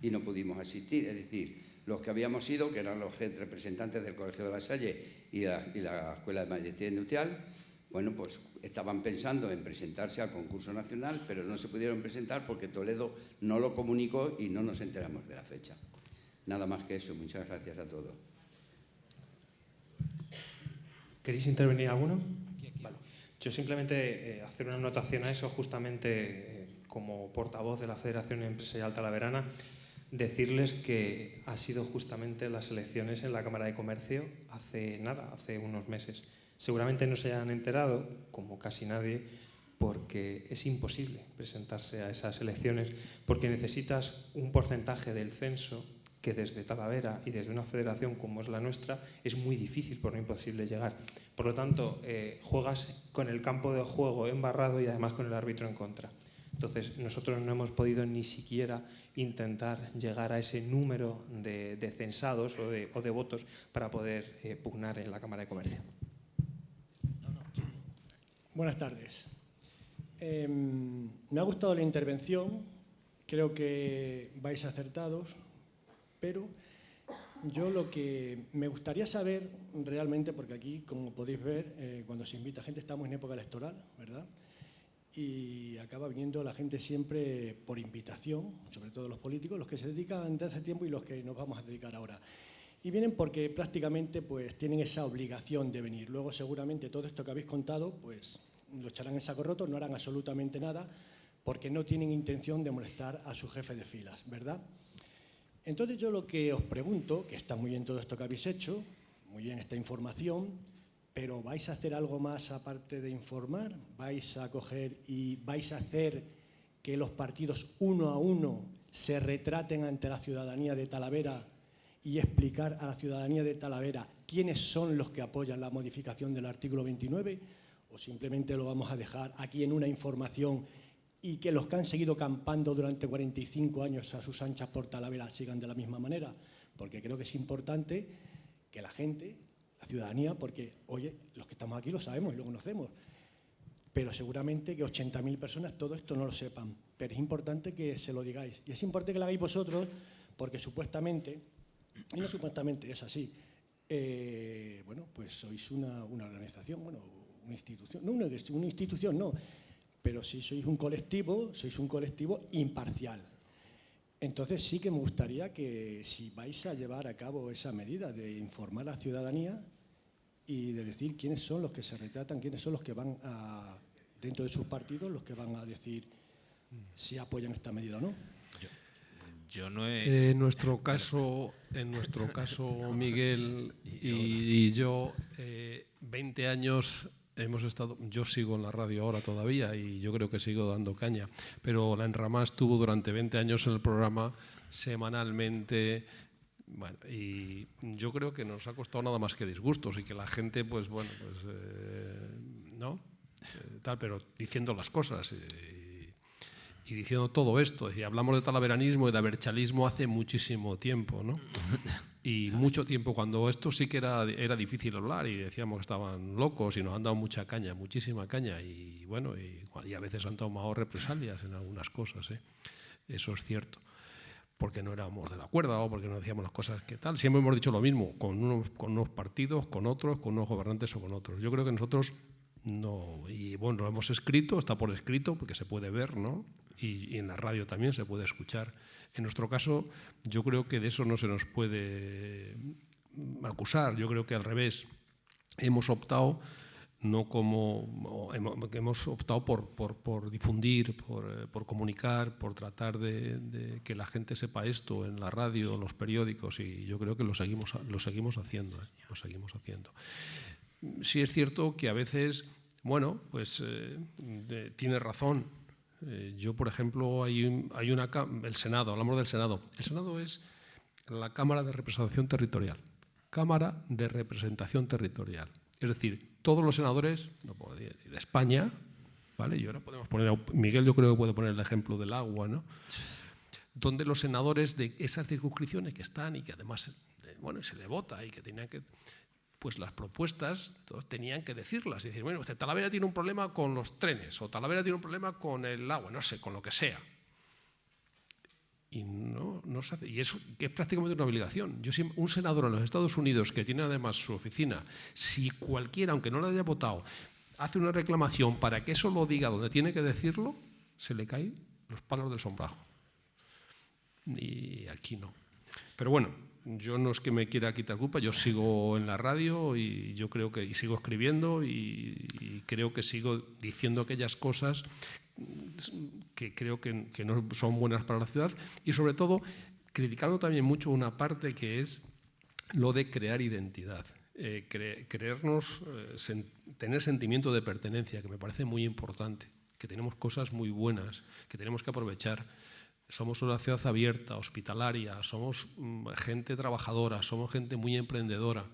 y no pudimos asistir. Es decir, los que habíamos ido, que eran los representantes del Colegio de La Salle y la Escuela de Maestría Industrial, bueno, pues estaban pensando en presentarse al concurso nacional, pero no se pudieron presentar porque Toledo no lo comunicó y no nos enteramos de la fecha. Nada más que eso. Muchas gracias a todos. ¿Queréis intervenir alguno? Vale. Yo simplemente hacer una anotación a eso, justamente como portavoz de la Federación Empresarial Talaverana, decirles que ha sido justamente las elecciones en la Cámara de Comercio hace unos meses. Seguramente no se hayan enterado, como casi nadie, porque es imposible presentarse a esas elecciones, porque necesitas un porcentaje del censo que desde Talavera y desde una federación como es la nuestra es muy difícil, por no imposible llegar. Por lo tanto, juegas con el campo de juego embarrado y además con el árbitro en contra. Entonces, nosotros no hemos podido ni siquiera intentar llegar a ese número de censados o de votos para poder pugnar en la Cámara de Comercio. Buenas tardes. Me ha gustado la intervención, creo que vais acertados, pero yo lo que me gustaría saber realmente, porque aquí, como podéis ver, cuando se invita gente estamos en época electoral, ¿verdad? Y acaba viniendo la gente siempre por invitación, sobre todo los políticos, los que se dedican desde hace tiempo y los que nos vamos a dedicar ahora. Y vienen porque prácticamente pues, tienen esa obligación de venir. Luego seguramente todo esto que habéis contado pues, lo echarán en saco roto, no harán absolutamente nada porque no tienen intención de molestar a su jefe de filas, ¿verdad? Entonces yo lo que os pregunto, que está muy bien todo esto que habéis hecho, muy bien esta información, pero ¿vais a hacer algo más aparte de informar? ¿Vais a coger y vais a hacer que los partidos uno a uno se retraten ante la ciudadanía de Talavera y explicar a la ciudadanía de Talavera quiénes son los que apoyan la modificación del artículo 29? ¿O simplemente lo vamos a dejar aquí en una información y que los que han seguido campando durante 45 años a sus anchas por Talavera sigan de la misma manera? Porque creo que es importante que la gente, la ciudadanía, porque, oye, los que estamos aquí lo sabemos y lo conocemos, pero seguramente que 80.000 personas todo esto no lo sepan, pero es importante que se lo digáis. Y es importante que lo hagáis vosotros, porque supuestamente, y no supuestamente, es así, bueno, pues sois una organización, bueno, una institución, no una institución, no, pero sí sois un colectivo imparcial. Entonces sí que me gustaría que si vais a llevar a cabo esa medida de informar a la ciudadanía y de decir quiénes son los que se retratan, quiénes son los que van a, dentro de sus partidos, los que van a decir si apoyan esta medida o no. Yo no he... En nuestro caso, Miguel y yo, 20 años hemos estado, yo sigo en la radio ahora todavía y yo creo que sigo dando caña, pero la Enramada estuvo durante 20 años en el programa semanalmente, bueno, y yo creo que nos ha costado nada más que disgustos y que la gente, pues bueno, pues no, tal, pero diciendo las cosas y diciendo todo esto. Y hablamos de talaveranismo y de aberchalismo hace muchísimo tiempo, ¿no? Y mucho tiempo, cuando esto sí que era difícil hablar y decíamos que estaban locos y nos han dado mucha caña, muchísima caña, y bueno, y a veces han tomado represalias en algunas cosas, ¿eh? Eso es cierto, porque no éramos de la cuerda o porque no decíamos las cosas que tal. Siempre hemos dicho lo mismo, con unos partidos, con otros, con unos gobernantes o con otros. Yo creo que nosotros no, y bueno, lo hemos escrito, está por escrito, porque se puede ver, ¿no? Y en la radio también se puede escuchar. En nuestro caso, yo creo que de eso no se nos puede acusar. Yo creo que al revés, hemos optado hemos optado por difundir, por comunicar, por tratar de que la gente sepa esto en la radio, en los periódicos, y yo creo que lo seguimos haciendo, lo seguimos haciendo. Sí es cierto que a veces, bueno, pues tiene razón. Yo, por ejemplo, el Senado, hablamos del Senado. El Senado es la Cámara de Representación Territorial. Cámara de Representación Territorial. Es decir, todos los senadores de España, ¿vale? Y ahora podemos poner, Miguel yo creo que puede poner el ejemplo del agua, ¿no? Donde los senadores de esas circunscripciones que están y que además, bueno, se le vota y que tenían que... pues las propuestas todos tenían que decirlas. Y decir, bueno, Talavera tiene un problema con los trenes, o Talavera tiene un problema con el agua, no sé, con lo que sea. Y no se hace. Y eso es prácticamente una obligación. Un senador en los Estados Unidos que tiene además su oficina, si cualquiera, aunque no lo haya votado, hace una reclamación para que eso lo diga donde tiene que decirlo, se le caen los palos del sombrajo. Y aquí no. Pero bueno, yo no es que me quiera quitar culpa, yo sigo en la radio y yo creo que sigo escribiendo y creo que sigo diciendo aquellas cosas que creo que no son buenas para la ciudad, y sobre todo criticando también mucho una parte que es lo de crear identidad, creernos, tener sentimiento de pertenencia, que me parece muy importante, que tenemos cosas muy buenas, que tenemos que aprovechar. Somos una ciudad abierta, hospitalaria, somos gente trabajadora, somos gente muy emprendedora,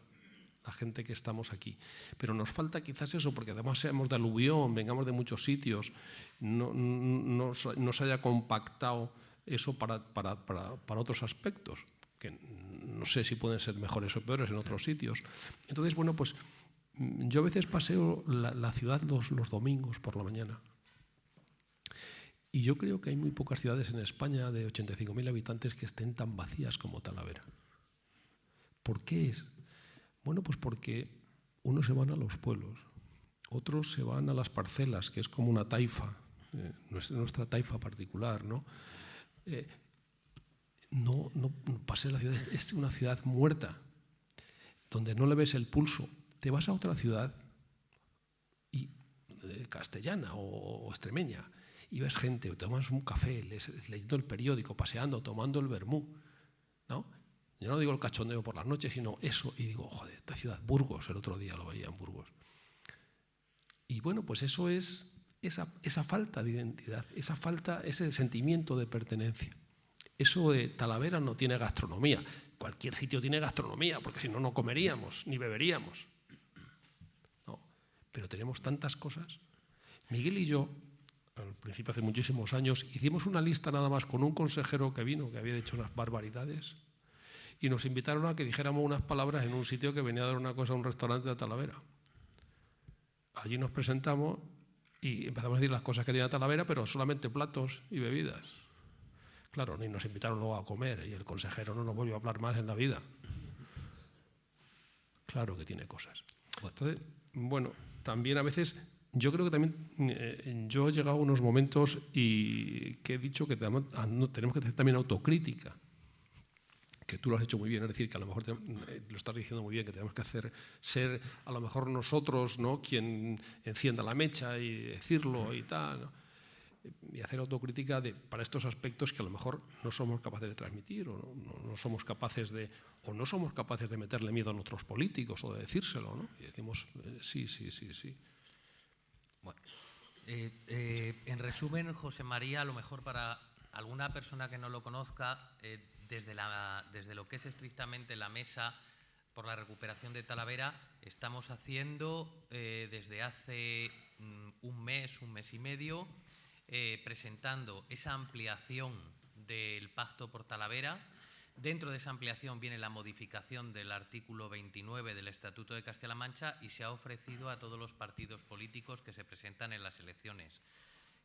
la gente que estamos aquí. Pero nos falta quizás eso, porque además seamos de aluvión, vengamos de muchos sitios, no se haya compactado eso para otros aspectos, que no sé si pueden ser mejores o peores en otros sitios. Entonces, bueno, pues yo a veces paseo la ciudad los domingos por la mañana. Y yo creo que hay muy pocas ciudades en España de 85.000 habitantes que estén tan vacías como Talavera. ¿Por qué es? Bueno, pues porque unos se van a los pueblos, otros se van a las parcelas, que es como una taifa, nuestra taifa particular, ¿no? No pasé la ciudad, es una ciudad muerta, donde no le ves el pulso. Te vas a otra ciudad, castellana o extremeña, y ves gente, tomas un café, leyendo el periódico, paseando, tomando el vermú, ¿no? Yo no digo el cachondeo por las noches, sino eso, y digo, joder, esta ciudad, Burgos, el otro día lo veía en Burgos. Y bueno, pues eso es esa falta de identidad, esa falta, ese sentimiento de pertenencia. Eso de Talavera no tiene gastronomía. Cualquier sitio tiene gastronomía, porque si no, no comeríamos, ni beberíamos. No, pero tenemos tantas cosas. Miguel y yo, al principio, hace muchísimos años, hicimos una lista nada más con un consejero que vino, que había hecho unas barbaridades, y nos invitaron a que dijéramos unas palabras en un sitio que venía a dar una cosa a un restaurante de Talavera. Allí nos presentamos y empezamos a decir las cosas que tenía Talavera, pero solamente platos y bebidas. Claro, ni nos invitaron luego a comer, y el consejero no nos volvió a hablar más en la vida. Claro que tiene cosas. Entonces, bueno, también a veces... Yo creo que también yo he llegado a unos momentos y que he dicho que tenemos que hacer también autocrítica, que tú lo has hecho muy bien, es decir, que a lo mejor lo estás diciendo muy bien, que tenemos que ser a lo mejor nosotros, ¿no?, quien encienda la mecha y decirlo y tal, ¿no? Y hacer autocrítica para estos aspectos que a lo mejor no somos capaces de transmitir o no somos capaces de meterle miedo a nuestros políticos o de decírselo, ¿no? Y decimos sí. Bueno, en resumen, José María, a lo mejor para alguna persona que no lo conozca, desde lo que es estrictamente la Mesa por la Recuperación de Talavera, estamos haciendo desde hace un mes y medio, presentando esa ampliación del Pacto por Talavera. Dentro de esa ampliación viene la modificación del artículo 29 del Estatuto de Castilla-La Mancha y se ha ofrecido a todos los partidos políticos que se presentan en las elecciones.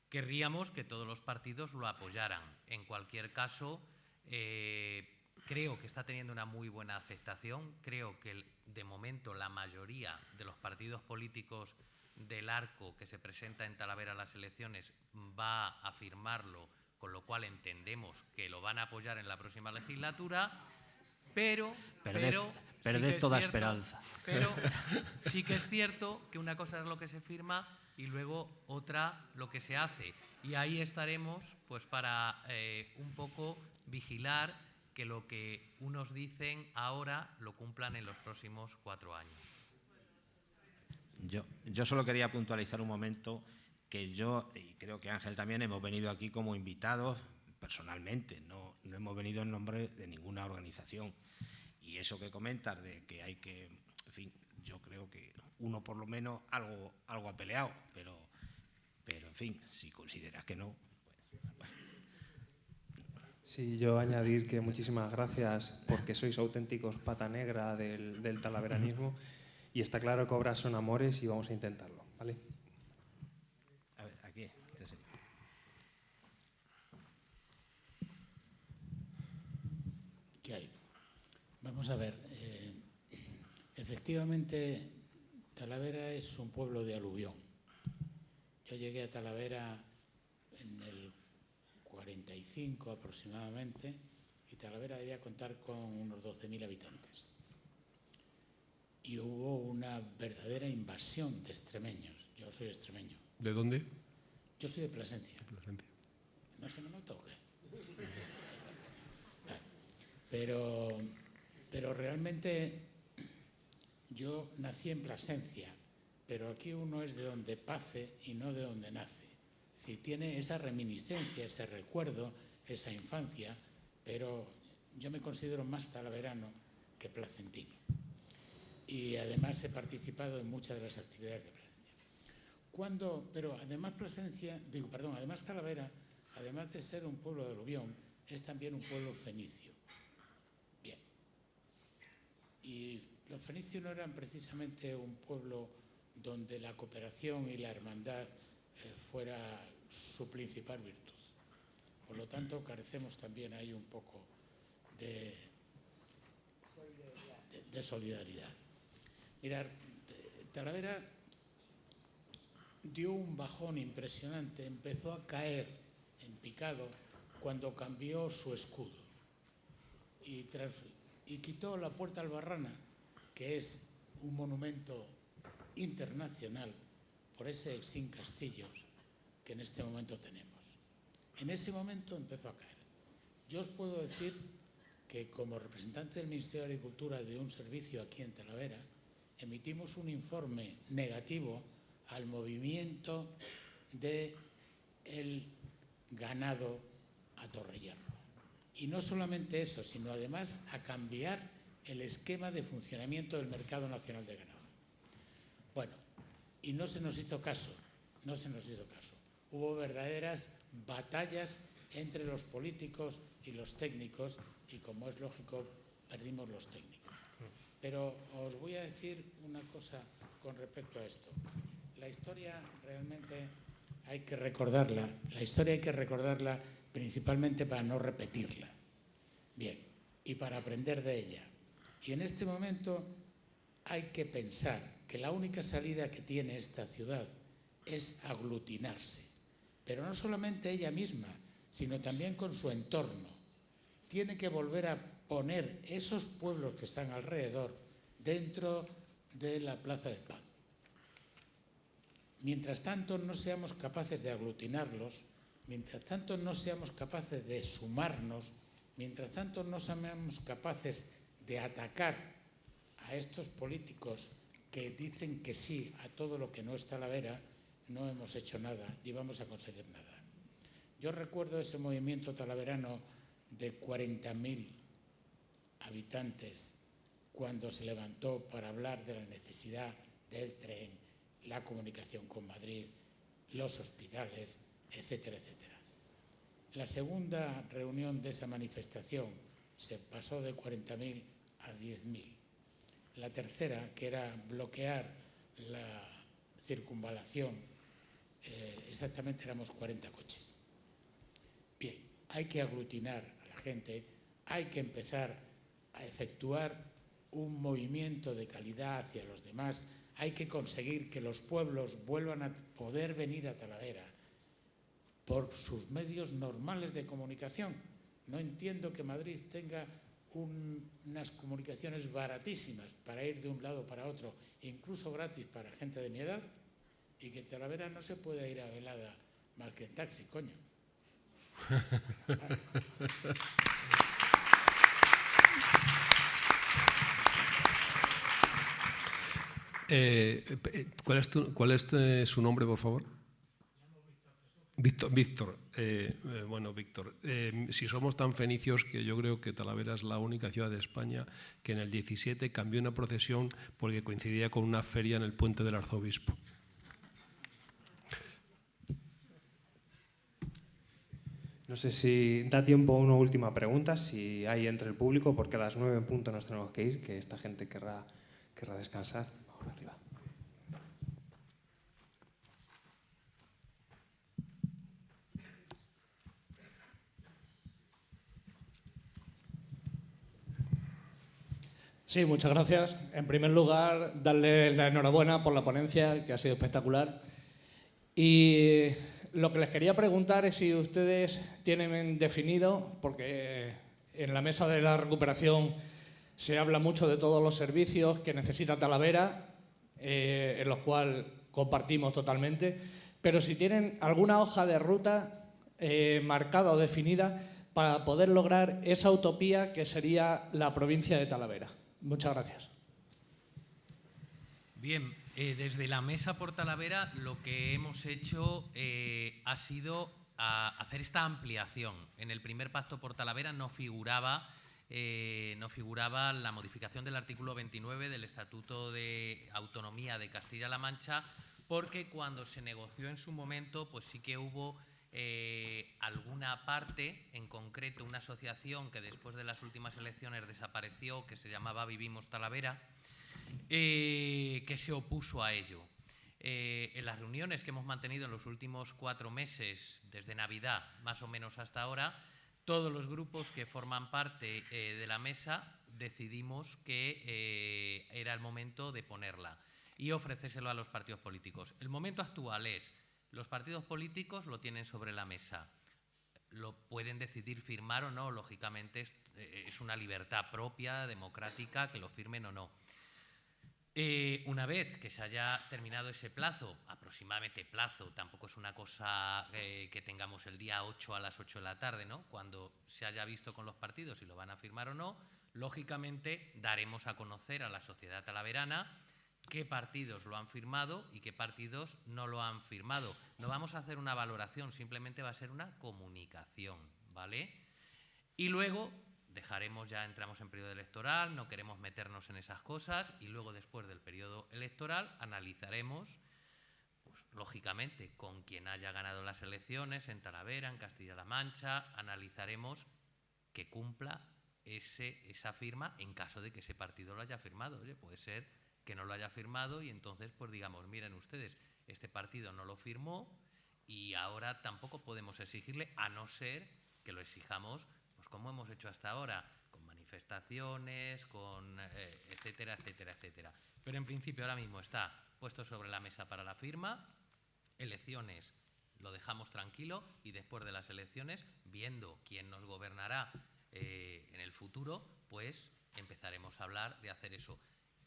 Querríamos que todos los partidos lo apoyaran. En cualquier caso, creo que está teniendo una muy buena aceptación. Creo que de momento la mayoría de los partidos políticos del arco que se presenta en Talavera a las elecciones va a firmarlo, con lo cual entendemos que lo van a apoyar en la próxima legislatura, pero Perded toda esperanza. Pero sí que es cierto que una cosa es lo que se firma y luego otra lo que se hace. Y ahí estaremos pues para un poco vigilar que lo que unos dicen ahora lo cumplan en los próximos 4 años. Yo solo quería puntualizar un momento que yo, y creo que Ángel también, hemos venido aquí como invitados personalmente, no hemos venido en nombre de ninguna organización. Y eso que comentas de que hay que, en fin, yo creo que uno por lo menos algo ha peleado, pero en fin, si consideras que no, pues, bueno. Sí, yo añadir que muchísimas gracias porque sois auténticos pata negra del talaveranismo y está claro que obras son amores y vamos a intentarlo, ¿vale? A ver, aquí, este señor. ¿Qué hay? Vamos a ver. Efectivamente, Talavera es un pueblo de aluvión. Yo llegué a Talavera en el 45 aproximadamente y Talavera debía contar con unos 12.000 habitantes. Y hubo una verdadera invasión de extremeños. Yo soy extremeño. ¿De dónde? Yo soy de Plasencia. Plasencia. No se me nota o qué. Pero realmente yo nací en Plasencia, pero aquí uno es de donde pace y no de donde nace. Es decir, tiene esa reminiscencia, ese recuerdo, esa infancia, pero yo me considero más talaverano que placentino. Y además he participado en muchas de las actividades de Plasencia. Pero además además Talavera, además de ser un pueblo de aluvión, es también un pueblo fenicio. Bien. Y los fenicios no eran precisamente un pueblo donde la cooperación y la hermandad fuera su principal virtud. Por lo tanto, carecemos también ahí un poco de solidaridad. Mirad, Talavera dio un bajón impresionante, empezó a caer en picado cuando cambió su escudo y quitó la Puerta Albarrana, que es un monumento internacional, por ese Exín Castillos que en este momento tenemos. En ese momento empezó a caer. Yo os puedo decir que como representante del Ministerio de Agricultura de un servicio aquí en Talavera, emitimos un informe negativo al movimiento del ganado a Torrehierro. Y no solamente eso, sino además a cambiar el esquema de funcionamiento del mercado nacional de ganado. Bueno, y no se nos hizo caso, no se nos hizo caso. Hubo verdaderas batallas entre los políticos y los técnicos y, como es lógico, perdimos los técnicos. Pero os voy a decir una cosa con respecto a esto. La historia realmente hay que recordarla. La historia hay que recordarla principalmente para no repetirla. Bien, y para aprender de ella. Y en este momento hay que pensar que la única salida que tiene esta ciudad es aglutinarse. Pero no solamente ella misma, sino también con su entorno. Tiene que volver a poner esos pueblos que están alrededor dentro de la Plaza del Pan. Mientras tanto no seamos capaces de aglutinarlos, mientras tanto no seamos capaces de sumarnos, mientras tanto no seamos capaces de atacar a estos políticos que dicen que sí a todo lo que no es Talavera, no hemos hecho nada ni vamos a conseguir nada. Yo recuerdo ese movimiento talaverano de 40.000 habitantes cuando se levantó para hablar de la necesidad del tren, la comunicación con Madrid, los hospitales, etcétera, etcétera. La segunda reunión de esa manifestación se pasó de 40.000 a 10.000. La tercera, que era bloquear la circunvalación, exactamente éramos 40 coches. Bien, hay que aglutinar a la gente, hay que empezar a efectuar un movimiento de calidad hacia los demás, hay que conseguir que los pueblos vuelvan a poder venir a Talavera por sus medios normales de comunicación. No entiendo que Madrid tenga unas comunicaciones baratísimas para ir de un lado para otro, incluso gratis para gente de mi edad, y que Talavera no se pueda ir a Velada más que en taxi, coño. ¿Cuál es su nombre, por favor? Víctor. Bueno, Víctor, si somos tan fenicios, que yo creo que Talavera es la única ciudad de España que en el 17 cambió una procesión porque coincidía con una feria en el Puente del Arzobispo. No sé si da tiempo a una última pregunta, si hay entre el público, porque a las 9 en punto nos tenemos que ir, que esta gente querrá descansar. Sí, muchas gracias. En primer lugar, darle la enhorabuena por la ponencia, que ha sido espectacular. Y lo que les quería preguntar es si ustedes tienen definido, porque en la mesa de la recuperación se habla mucho de todos los servicios que necesita Talavera, en los cuales compartimos totalmente, pero si tienen alguna hoja de ruta marcada o definida para poder lograr esa utopía que sería la provincia de Talavera. Muchas gracias. Bien, desde la Mesa por Talavera lo que hemos hecho ha sido hacer esta ampliación. En el primer pacto por Talavera no figuraba la modificación del artículo 29 del Estatuto de Autonomía de Castilla-La Mancha, porque cuando se negoció en su momento, pues sí que hubo alguna parte, en concreto una asociación que después de las últimas elecciones desapareció, que se llamaba Vivimos Talavera, que se opuso a ello. En las reuniones que hemos mantenido en los últimos 4 meses, desde Navidad más o menos hasta ahora, todos los grupos que forman parte de la mesa decidimos que era el momento de ponerla y ofrecérselo a los partidos políticos. El momento actual es: los partidos políticos lo tienen sobre la mesa, lo pueden decidir firmar o no, lógicamente es una libertad propia, democrática, que lo firmen o no. Una vez que se haya terminado ese plazo, aproximadamente plazo, tampoco es una cosa que tengamos el día 8 a las 8 de la tarde, ¿no? Cuando se haya visto con los partidos si lo van a firmar o no, lógicamente daremos a conocer a la sociedad talaverana qué partidos lo han firmado y qué partidos no lo han firmado. No vamos a hacer una valoración, simplemente va a ser una comunicación, ¿vale? Y luego dejaremos, ya entramos en periodo electoral, no queremos meternos en esas cosas, y luego después del periodo electoral analizaremos, pues, lógicamente, con quien haya ganado las elecciones en Talavera, en Castilla-La Mancha, analizaremos que cumpla esa firma en caso de que ese partido lo haya firmado. Oye, puede ser que no lo haya firmado y entonces pues digamos, miren ustedes, este partido no lo firmó y ahora tampoco podemos exigirle, a no ser que lo exijamos pues como hemos hecho hasta ahora, con manifestaciones, con etcétera, etcétera, etcétera. Pero en principio ahora mismo está puesto sobre la mesa para la firma. Elecciones lo dejamos tranquilo y después de las elecciones, viendo quién nos gobernará en el futuro, pues empezaremos a hablar de hacer eso.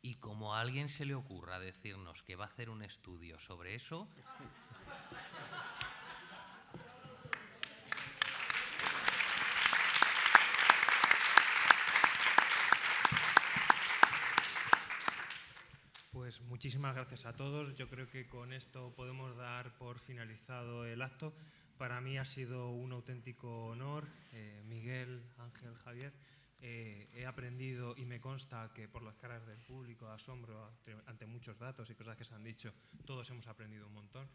Y como a alguien se le ocurra decirnos que va a hacer un estudio sobre eso, pues muchísimas gracias a todos. Yo creo que con esto podemos dar por finalizado el acto. Para mí ha sido un auténtico honor. Miguel, Ángel, Javier, he aprendido y me consta que por las caras del público, asombro ante muchos datos y cosas que se han dicho, todos hemos aprendido un montón.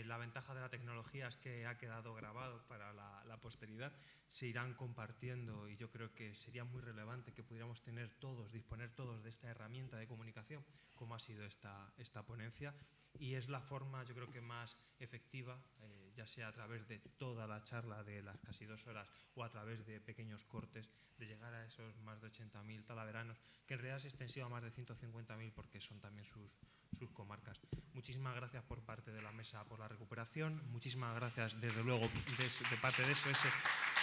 La ventaja de la tecnología es que ha quedado grabado para la posteridad, se irán compartiendo y yo creo que sería muy relevante que pudiéramos disponer todos de esta herramienta de comunicación, como ha sido esta ponencia, y es la forma, yo creo que más efectiva, ya sea a través de toda la charla de las casi 2 horas o a través de pequeños cortes, de llegar a esos más de 80.000 talaveranos, que en realidad es extensivo a más de 150.000 porque son también sus comarcas. Muchísimas gracias por parte de la Mesa por la Recuperación, muchísimas gracias desde luego de parte de SOS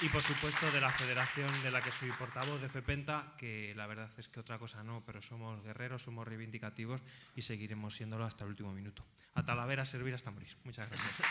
y por supuesto de la federación de la que soy portavoz, de FEPENTA, que la verdad es que otra cosa no, pero somos guerreros, somos reivindicativos y seguiremos siéndolo hasta el último minuto. A Talavera, servir hasta morir. Muchas gracias.